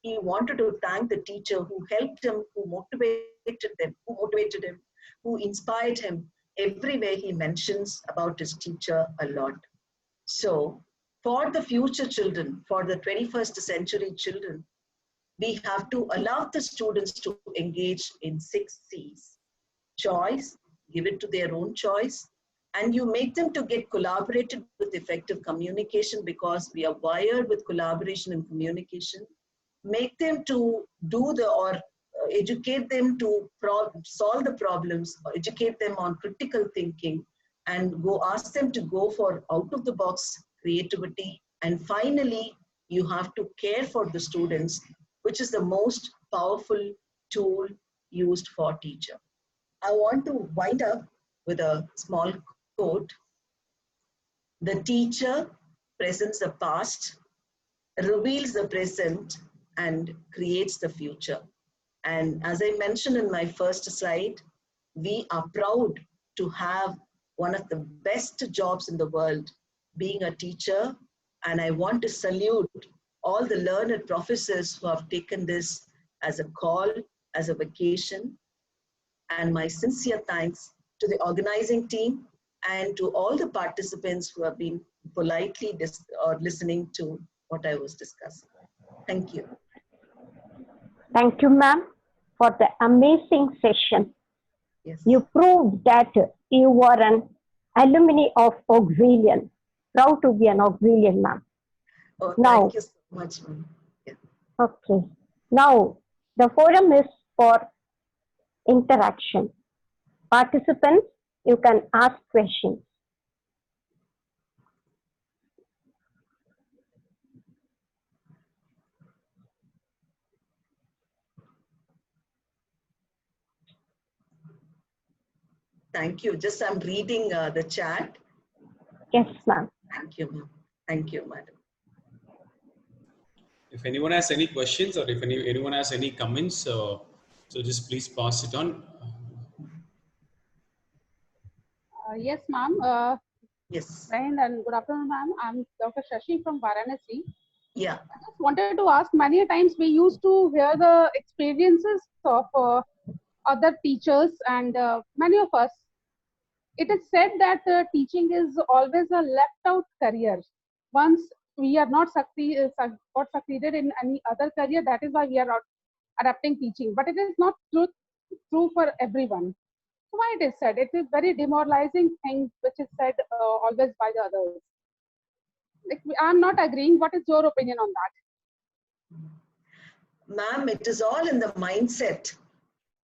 He wanted to thank the teacher who helped him, who motivated him, who inspired him. Everywhere he mentions about his teacher a lot. So for the future children, for the 21st century children, we have to allow the students to engage in 6 C's. Choice, give it to their own choice, and you make them to get collaborated with effective communication, because we are wired with collaboration and communication. Make them to do or educate them to solve the problems, or educate them on critical thinking, and ask them to go for out-of-the-box creativity. And finally, you have to care for the students, which is the most powerful tool used for teacher. I want to wind up with a small quote. The teacher presents the past, reveals the present, and creates the future. And as I mentioned in my first slide, we are proud to have one of the best jobs in the world, being a teacher. And I want to salute all the learned professors who have taken this as a call, as a vocation. And my sincere thanks to the organizing team and to all the participants who have been politely listening to what I was discussing. Thank you. Thank you, ma'am, for the amazing session. Yes. You proved that you are an alumni of Auxilium. Proud to be an Auxilium, ma'am. Oh, now, thank you so much, ma'am. Yeah. Okay. Now, the forum is for interaction. Participants, you can ask questions. Thank you. Just I'm reading the chat. Yes, ma'am. Thank you, ma'am. Thank you, madam. If anyone has any questions, or if anyone has any comments, so just please pass it on. Yes, ma'am. Yes. And good afternoon, ma'am. I'm Dr. Shashi from Varanasi. Yeah. I just wanted to ask, many times we used to hear the experiences of other teachers, and many of us, it is said that teaching is always a left out career. Once we are not succeeded in any other career, that is why we are adapting teaching. But it is not true for everyone. So why it is said? It is very demoralizing thing which is said always by the others. Like, I'm not agreeing. What is your opinion on that? Ma'am, it is all in the mindset.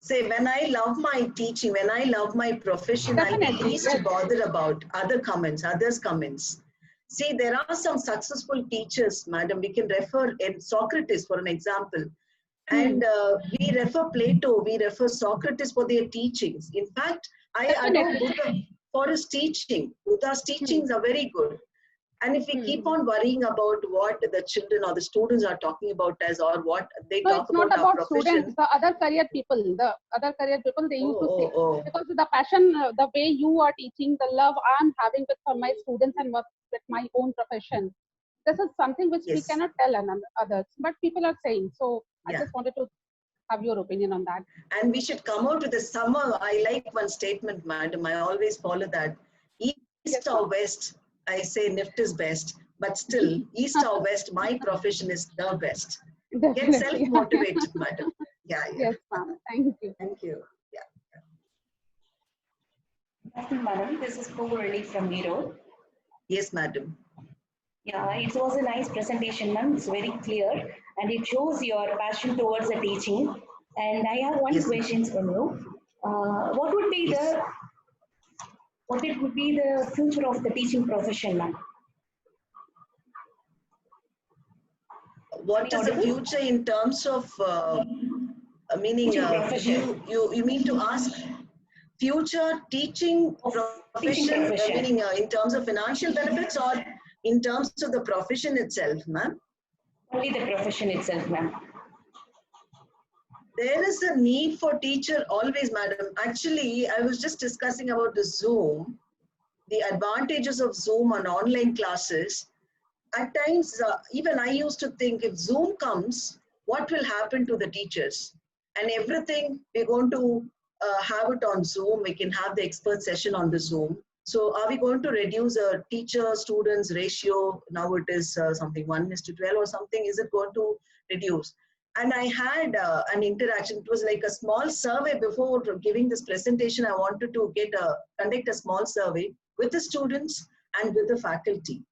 Say, when I love my teaching, when I love my profession, Definitely, I'll be least yes. bothered about others' comments. See, there are some successful teachers, madam. We can refer Socrates for an example. And we refer Plato, we refer Socrates for their teachings. In fact, I adore Buddha for his teaching. Buddha's teachings are very good. And if we keep on worrying about what the children or the students are talking about as, or what they talk it's not about our about profession. students, the other career people, they used to say, because the passion, the way you are teaching, the love I'm having with my students and with my own profession, this is something which we cannot tell others, but people are saying. So I just wanted to have your opinion on that. And we should come out with a summer. I like one statement, madam. I always follow that. East or west, I say NIFT is best, but still, east or west, my profession is the best. Definitely. Get self-motivated, madam. Yeah. Yes, ma'am. Thank you. Thank you. Yeah. Good afternoon, madam. This is Purali from Vellore. Yes, madam. Yeah, it was a nice presentation, ma'am. It's very clear, and it shows your passion towards the teaching. And I have one question from you. What would be What it would be the future of the teaching profession, ma'am? What is the future in terms of meaning? You mean to ask future teaching profession? Meaning in terms of financial benefits or in terms of the profession itself, ma'am? Only the profession itself, ma'am. There is a need for teacher always, madam. Actually, I was just discussing about the Zoom, the advantages of Zoom on online classes. At times, even I used to think if Zoom comes, what will happen to the teachers? And everything, we're going to have it on Zoom. We can have the expert session on the Zoom. So are we going to reduce a teacher-students ratio? Now it is something 1:12 or something. Is it going to reduce? And I had an interaction. It was like a small survey before giving this presentation. I wanted to conduct a small survey with the students and with the faculty.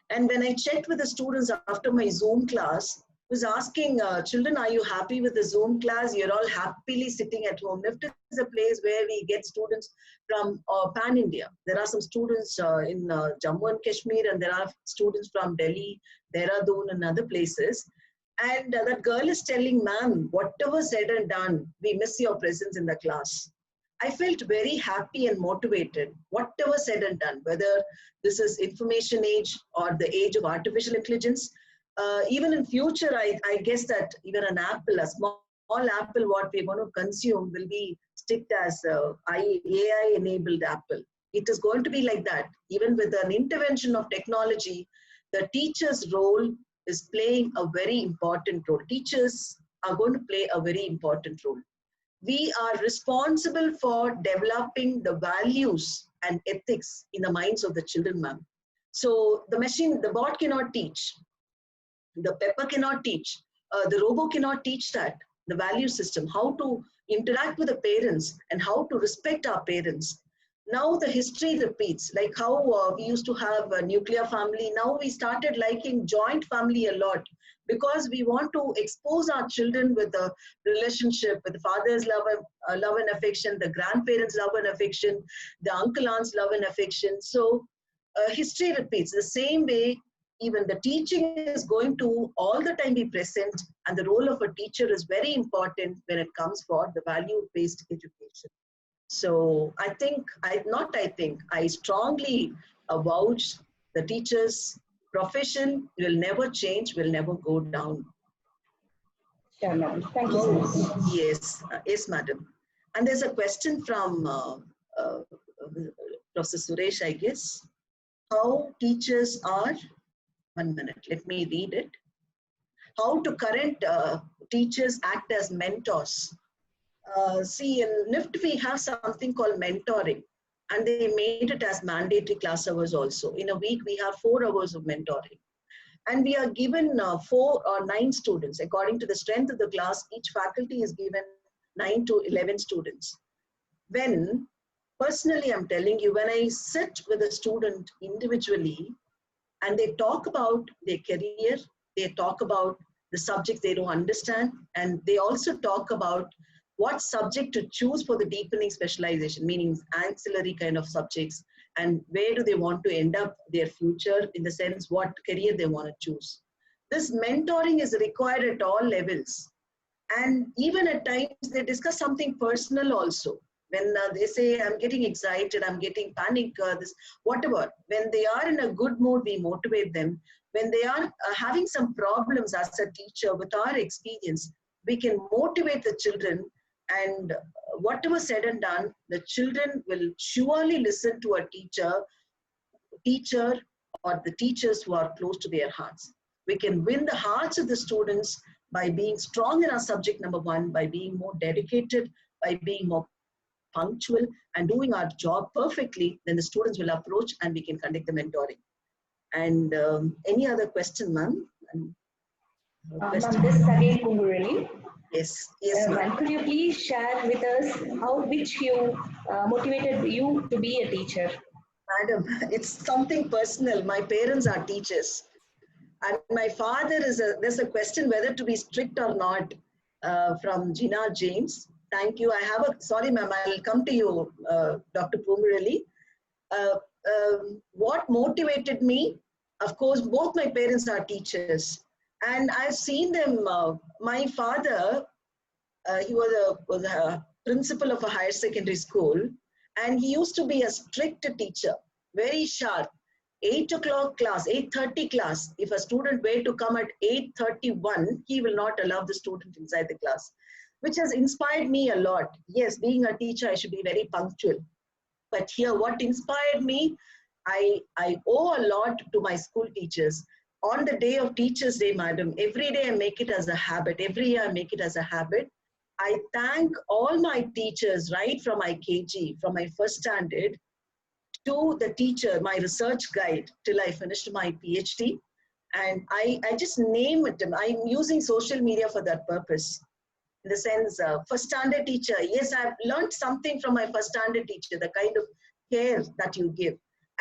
And when I checked with the students after my Zoom class, I was asking children, are you happy with the Zoom class? You're all happily sitting at home. NIFT is a place where we get students from pan-India. There are some students in Jammu and Kashmir, and there are students from Delhi, Dehradun, and other places. And that girl is telling, ma'am, whatever said and done, we miss your presence in the class. I felt very happy and motivated, whatever said and done, whether this is information age or the age of artificial intelligence. Even in future, I guess that even an apple, a small apple, what we're going to consume will be sticked as AI-enabled apple. It is going to be like that. Even with an intervention of technology, the teacher's role is playing a very important role. Teachers are going to play a very important role. We are responsible for developing the values and ethics in the minds of the children, ma'am. So the bot cannot teach. The pepper cannot teach. The robot cannot teach that. The value system, how to interact with the parents and how to respect our parents. Now the history repeats, like how we used to have a nuclear family. Now we started liking joint family a lot because we want to expose our children with the relationship, with the father's love and affection, the grandparents' love and affection, the uncle, aunt's love and affection. So history repeats. The same way, even the teaching is going to all the time be present, and the role of a teacher is very important when it comes for the value-based education. So I strongly vouch the teachers' profession will never change, will never go down. Sure, madam. Thank you so much. Yes, madam. And there's a question from Professor Suresh, I guess. How teachers are, 1 minute, let me read it. How to current teachers act as mentors. See, in NIFT, we have something called mentoring, and they made it as mandatory class hours also. In a week, we have 4 hours of mentoring. And we are given 4 or 9 students. According to the strength of the class, each faculty is given 9 to 11 students. When, personally, I'm telling you, when I sit with a student individually, and they talk about their career, they talk about the subjects they don't understand, and they also talk about what subject to choose for the deepening specialization, meaning ancillary kind of subjects, and where do they want to end up their future, in the sense what career they want to choose. This mentoring is required at all levels. And even at times they discuss something personal also. When they say, I'm getting excited, I'm getting panic, whatever. When they are in a good mood, we motivate them. When they are having some problems as a teacher, with our experience, we can motivate the children. And whatever said and done, the children will surely listen to a teacher or the teachers who are close to their hearts. We can win the hearts of the students by being strong in our subject, number 1, by being more dedicated, by being more punctual and doing our job perfectly. Then the students will approach and we can conduct the mentoring. And any other question, ma'am? Ma'am, this is again Kungurali. Yes, ma'am. Could you please share with us which motivated you to be a teacher? Madam, it's something personal. My parents are teachers. And my father there's a question whether to be strict or not from Gina James. Thank you. Sorry ma'am, I'll come to you, Dr. Pumurali. what motivated me, of course, both my parents are teachers. And I've seen them, my father, he was a principal of a higher secondary school, and he used to be a strict teacher, very sharp. 8 o'clock class, 8:30 class. If a student were to come at 8:31, he will not allow the student inside the class, which has inspired me a lot. Yes, being a teacher, I should be very punctual. But here, what inspired me, I owe a lot to my school teachers. On the day of Teachers' Day, madam, every day I make it as a habit. Every year I make it as a habit. I thank all my teachers, right from my KG, from my first standard, to the teacher, my research guide, till I finished my PhD. And I just name it. I'm using social media for that purpose. In the sense, first standard teacher, yes, I've learned something from my first standard teacher, the kind of care that you give.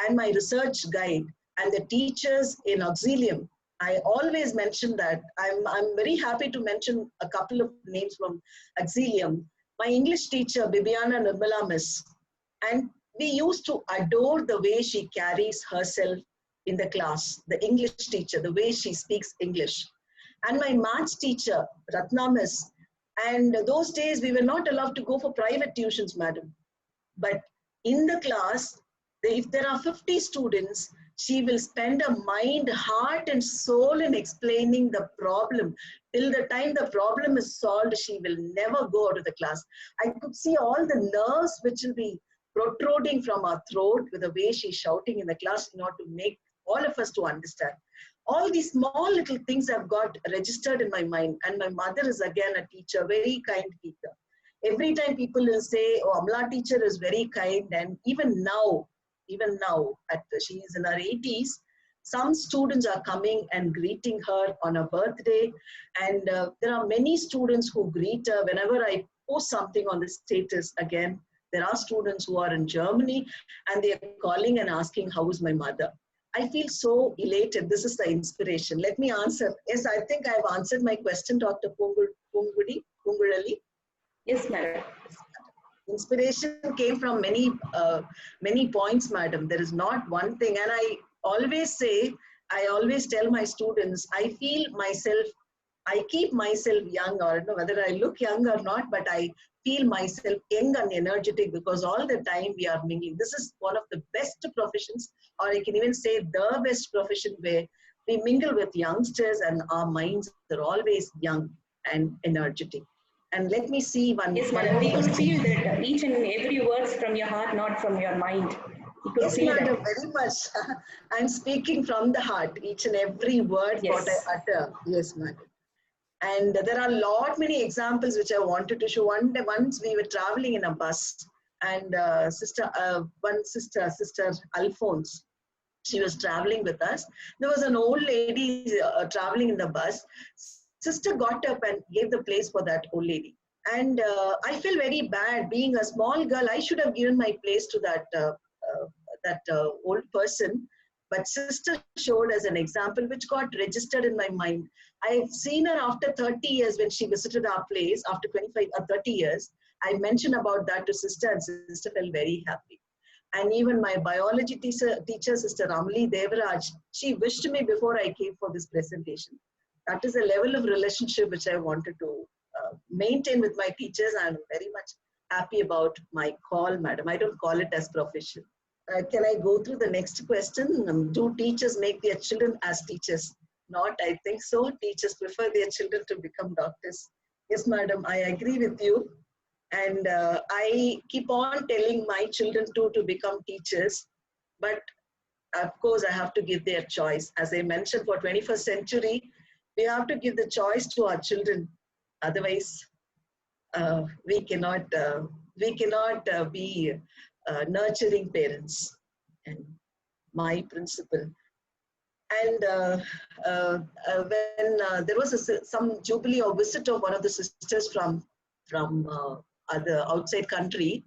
And my research guide and the teachers in Auxilium. I always mention that. I'm very happy to mention a couple of names from Auxilium. My English teacher, Bibiana Nirmala Miss. And we used to adore the way she carries herself in the class, the English teacher, the way she speaks English. And my maths teacher, Ratna Miss. And those days we were not allowed to go for private tuitions, madam. But in the class, if there are 50 students, she will spend a mind, heart, and soul in explaining the problem. Till the time the problem is solved, she will never go out of the class. I could see all the nerves which will be protruding from her throat with the way she's shouting in the class in order to make all of us to understand. All these small little things have got registered in my mind. And my mother is again a teacher, very kind teacher. Every time people will say, oh, Amla teacher is very kind. And even now, she is in her 80s, some students are coming and greeting her on her birthday. And there are many students who greet her whenever I post something on the status again. There are students who are in Germany and they are calling and asking, how is my mother? I feel so elated. This is the inspiration. Let me answer. Yes, I think I've answered my question, Dr. Pungurali. Yes, madam. Inspiration came from many points, madam. There is not one thing. And I always tell my students, I feel myself, I keep myself young, or whether I look young or not, but I feel myself young and energetic because all the time we are mingling. This is one of the best professions, or I can even say the best profession, where we mingle with youngsters and our minds are always young and energetic. And let me see one. Yes, madam. We could feel that each and every words from your heart, not from your mind. Yes, madam, very much. I'm speaking from the heart, each and every word what I utter. Yes, madam. And there are many examples which I wanted to show. Once we were traveling in a bus, and Sister Alphonse, she was traveling with us. There was an old lady traveling in the bus. Sister got up and gave the place for that old lady. And I feel very bad. Being a small girl, I should have given my place to that old person. But sister showed as an example which got registered in my mind. I've seen her after 30 years when she visited our place, after 25 or 30 years. I mentioned about that to sister, and sister felt very happy. And even my biology teacher, Sister Ramli Devraj, she wished me before I came for this presentation. That is a level of relationship which I wanted to maintain with my teachers. I'm very much happy about my call, madam. I don't call it as profession. Can I go through the next question? Do teachers make their children as teachers? Not, I think so. Teachers prefer their children to become doctors. Yes, madam, I agree with you. And I keep on telling my children to become teachers. But of course, I have to give their choice. As I mentioned, for 21st century, we have to give the choice to our children. Otherwise, we cannot be nurturing parents. And my principle. And when there was some jubilee or visit of one of the sisters from other outside country,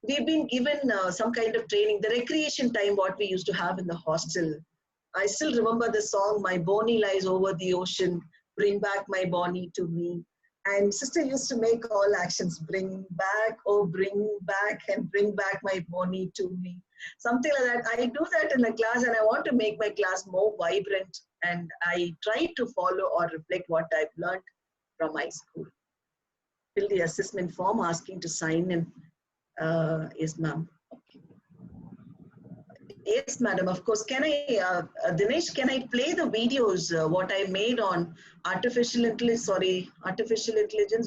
we've been given some kind of training, the recreation time what we used to have in the hostel. I still remember the song, My Bonnie Lies Over the Ocean, Bring Back My Bonnie to Me. And sister used to make all actions, bring back, oh, bring back, and bring back my pony to me. Something like that. I do that in the class, and I want to make my class more vibrant. And I try to follow or reflect what I've learned from my school. Fill the assessment form asking to sign in. Yes, ma'am. Okay. Yes, madam. Of course. Can I, Dinesh, can I play the videos, what I made on artificial intelligence,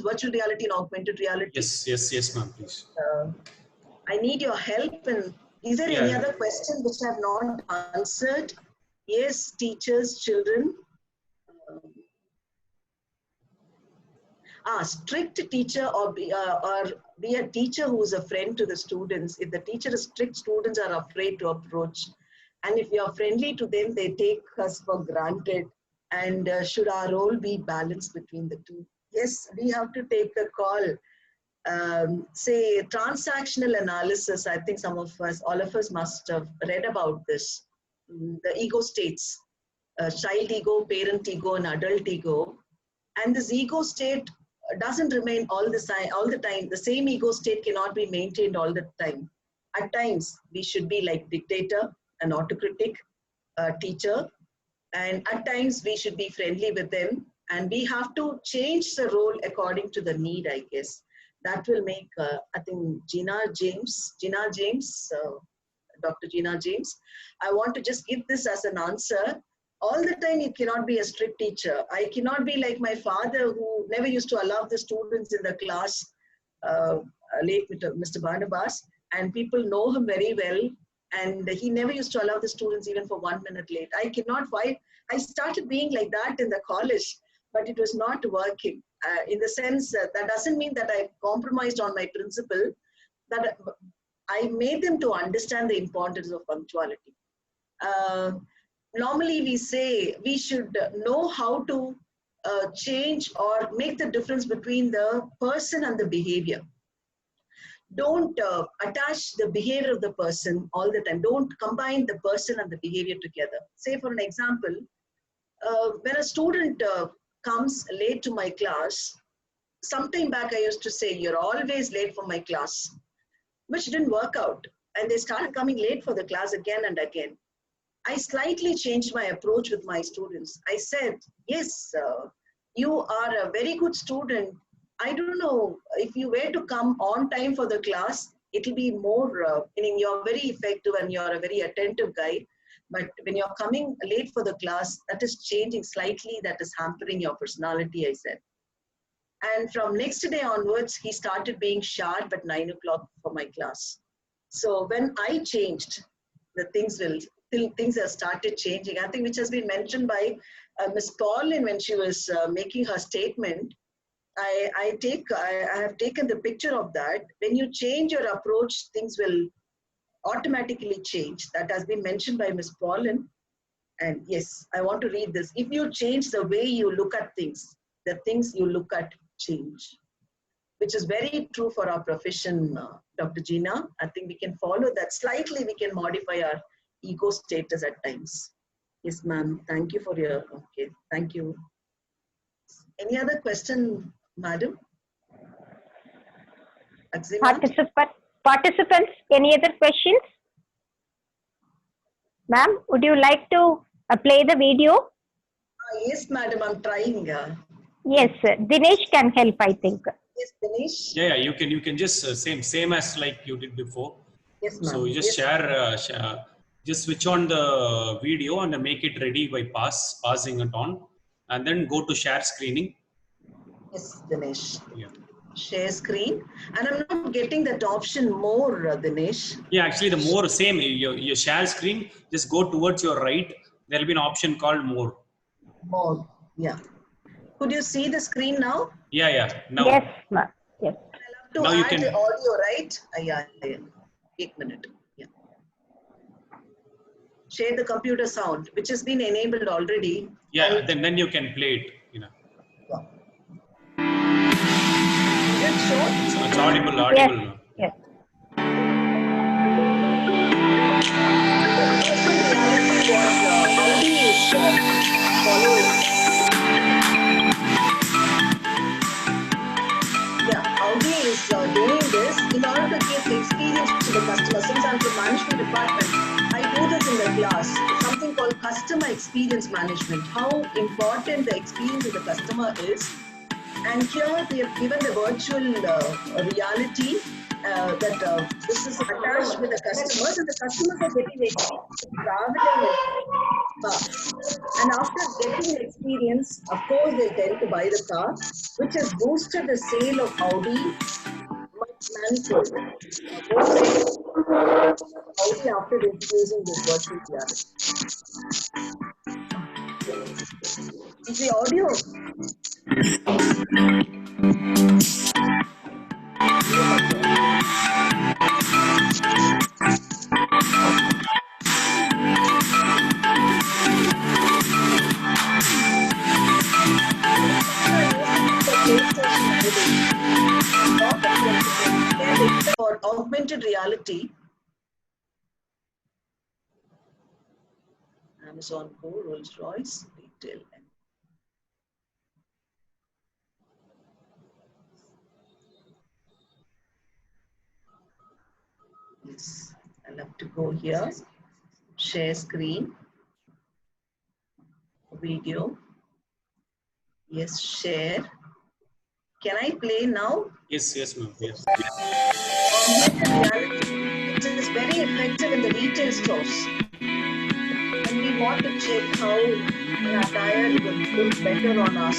virtual reality and augmented reality? Yes, ma'am, please. I need your help. And is there any other question which I have not answered? Yes, teachers, children. Strict teacher or be a teacher who is a friend to the students. If the teacher is strict, students are afraid to approach. And if you are friendly to them, they take us for granted. And should our role be balanced between the two? Yes, we have to take the call. Say transactional analysis, I think some of us, all of us must have read about this. The ego states, child ego, parent ego, and adult ego. And this ego state doesn't remain all the time. The same ego state cannot be maintained all the time. At times, we should be like dictator, an autocratic teacher. And at times, we should be friendly with them. And we have to change the role according to the need, I guess. That will make, I think, Dr. Gina James. I want to just give this as an answer. All the time, you cannot be a strict teacher. I cannot be like my father, who never used to allow the students in the class, late Mr. Barnabas, and people know him very well. And he never used to allow the students even for 1 minute late. I cannot find. I started being like that in the college, but it was not working. In the sense that doesn't mean that I compromised on my principle, that I made them to understand the importance of punctuality. Normally we say we should know how to change or make the difference between the person and the behavior. Don't attach the behavior of the person all the time. Don't combine the person and the behavior together. Say for an example, when a student comes late to my class, sometime back I used to say, you're always late for my class, which didn't work out. And they started coming late for the class again and again. I slightly changed my approach with my students. I said, yes, you are a very good student. I don't know, if you were to come on time for the class, it'll be more, meaning you're very effective and you're a very attentive guy. But when you're coming late for the class, that is changing slightly, that is hampering your personality, I said. And from next day onwards, he started being sharp at 9 o'clock for my class. So when I changed, the things have started changing. I think which has been mentioned by Ms. Pauline when she was making her statement. I have taken the picture of that. When you change your approach, things will automatically change. That has been mentioned by Ms. Pauline. And yes, I want to read this. If you change the way you look at things, the things you look at change, which is very true for our profession, Dr. Gina. I think we can follow that. Slightly we can modify our ego status at times. Yes, ma'am. Thank you for your, okay, thank you. Any other question, madam? Participants, any other questions? Ma'am, would you like to play the video? Yes, madam, I'm trying. Yes, Dinesh can help, I think. Yes, Dinesh. Yeah, you can just same as like you did before. Yes, ma'am. So you just share, just switch on the video and make it ready by passing it on, and then go to share screening. Yes, Dinesh. Yeah. Share screen, and I'm not getting that option more, Dinesh. Yeah, actually the more same, your share screen, just go towards your right. There will be an option called more. More, yeah. Could you see the screen now? Yeah, now. Yes, ma'am. Yes. I'll have to add the audio, right? Yeah. 1 minute. Yeah. Share the computer sound, which has been enabled already. Yeah, then you can play it. So it's audible. Yes. customer. Since I'm from management department, I do this in the class. Something called customer experience management. How important the experience of the customer is. And here we have given the virtual reality that this is attached with the customers, and the customers are getting the experience of traveling in car. And after getting the experience, of course, they tend to buy the car, which has boosted the sale of Audi manifold. More sales Audi after introducing this virtual reality. Is the audio? For augmented reality, Amazon Go, Rolls-Royce, retail. Yes, I'll have to go here, share screen, video. Yes, share. Can I play now? Yes, yes, ma'am. Yes. Augmented reality, which is very effective in the retail stores. And we want to check how an attire will look better on us.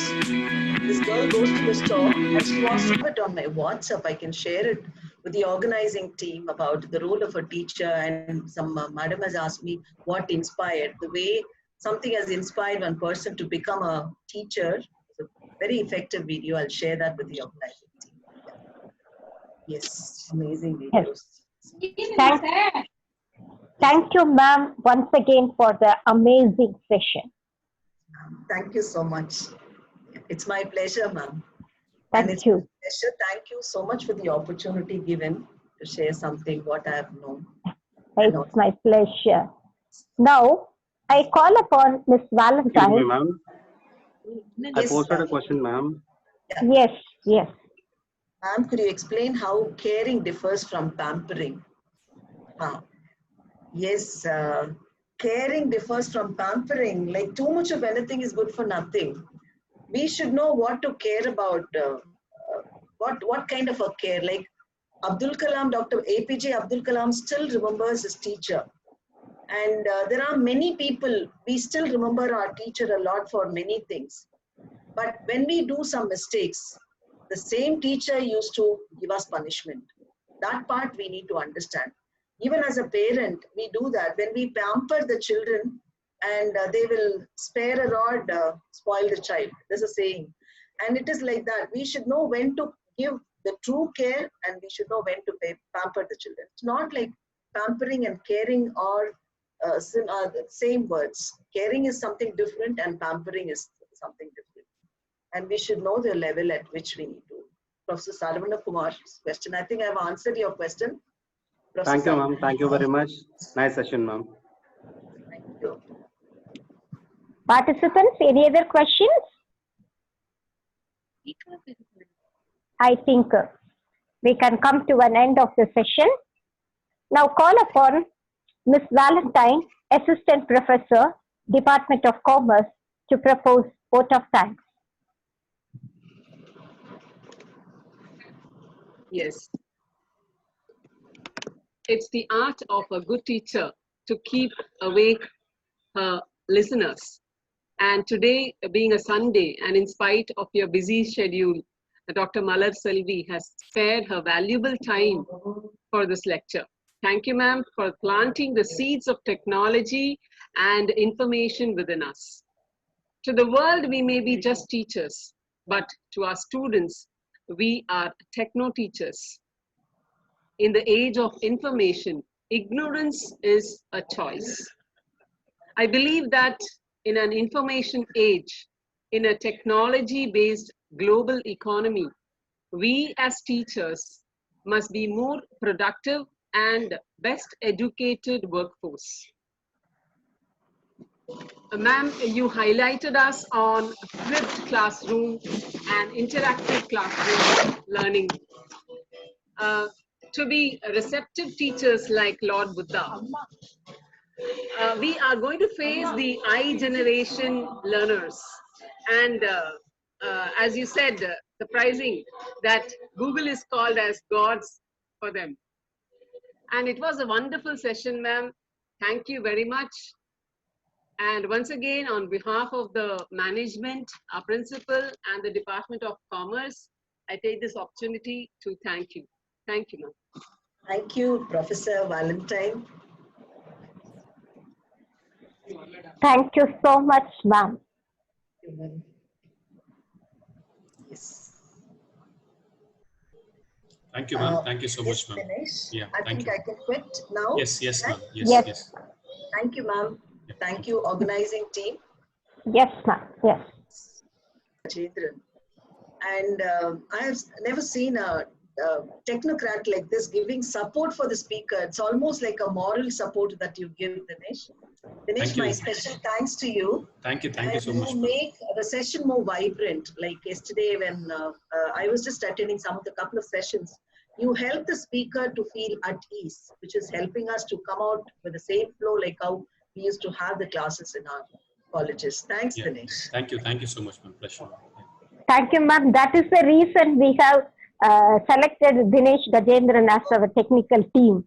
This girl goes to the store and she wants to put it on my WhatsApp. I can share it with the organizing team about the role of a teacher, and some madam has asked me what inspired. The way something has inspired one person to become a teacher. It's a very effective video. I'll share that with the organizing team. Yeah. Yes, amazing videos. Thank you, ma'am, once again for the amazing session. Thank you so much. It's my pleasure, ma'am. Thank you. Pleasure. Thank you so much for the opportunity given to share something what I have known. It's my pleasure. Now, I call upon Miss Valentine. Excuse me, ma'am. I Yes, posted a question, ma'am. Yes, yes. Ma'am, could you explain how caring differs from pampering? Yes, caring differs from pampering. Like too much of anything is good for nothing. We should know what to care about. What kind of a care? Like Abdul Kalam, Dr. APJ Abdul Kalam still remembers his teacher. And there are many people, we still remember our teacher a lot for many things. But when we do some mistakes, the same teacher used to give us punishment. That part we need to understand. Even as a parent, we do that. When we pamper the children, and they will spare a rod, spoil the child. There's a saying. And it is like that. We should know when to give the true care, and we should know when to pamper the children. It's not like pampering and caring are the same words. Caring is something different and pampering is something different. And we should know the level at which we need to. Professor Saravana Kumar's question. I think I've answered your question. Professor Thank you, ma'am. Thank you very much. Nice session, ma'am. Thank you. Participants, any other questions? I think we can come to an end of the session. Now call upon Ms. Valentine, Assistant Professor, Department of Commerce, to propose vote of thanks. Yes. It's the art of a good teacher to keep awake her listeners. And today, being a Sunday, and in spite of your busy schedule, Dr. Malar Selvi has spared her valuable time for this lecture. Thank you, ma'am, for planting the seeds of technology and information within us. To the world, we may be just teachers, but to our students, we are techno-teachers. In the age of information, ignorance is a choice. I believe that in an information age, in a technology-based global economy, we as teachers must be more productive and best educated workforce. Ma'am, you highlighted us on flipped classroom and interactive classroom learning. to be receptive teachers like Lord Buddha. We are going to face the I generation learners. And as you said, surprising that Google is called as gods for them. And it was a wonderful session, ma'am. Thank you very much. And once again, on behalf of the management, our principal, and the Department of Commerce, I take this opportunity to thank you. Thank you, ma'am. Thank you, Professor Valentine. Thank you so much, ma'am. Yes. Thank you, ma'am. Thank you so much, ma'am. Yeah, I think I can quit now. Yes, yes, ma'am. Yes, Yes. yes. Thank you, ma'am. Thank you, organizing team. Yes, ma'am. Yes. Gajendran. And I have never seen a technocrat like this giving support for the speaker. It's almost like a moral support that you give, Dinesh. Dinesh, my special thanks to you. Thank you so much. You make the session more vibrant. Like yesterday when I was just attending a couple of sessions, you help the speaker to feel at ease, which is helping us to come out with the same flow like how we used to have the classes in our colleges. Thanks, Dinesh. Thank you so much, ma'am. Pleasure. Thank you, ma'am. That is the reason we have selected Dinesh Gajendran as our technical team.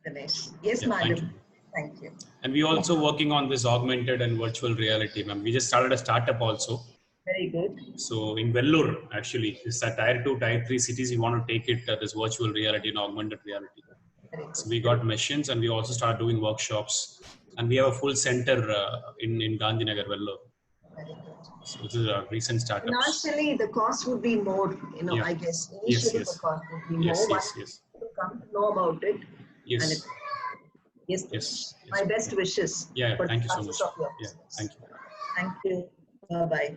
Dinesh. Yes, madam. Thank you. And we also working on this augmented and virtual reality, ma'am. We just started a startup also. Very good. So in Vellore, actually, it's a tier 2, tier 3 cities. We want to take it this virtual reality and augmented reality. So we got machines, and we also start doing workshops. And we have a full center in Gandhinagar, Vellore. So this is a recent startup. Initially, the cost would be more, I guess. Initially, the cost would be more. Yes. People come to know about it. Yes. And yes. My best wishes. Yeah, for thank you so success much. of your Yeah, business. thank you. Thank you. Bye-bye.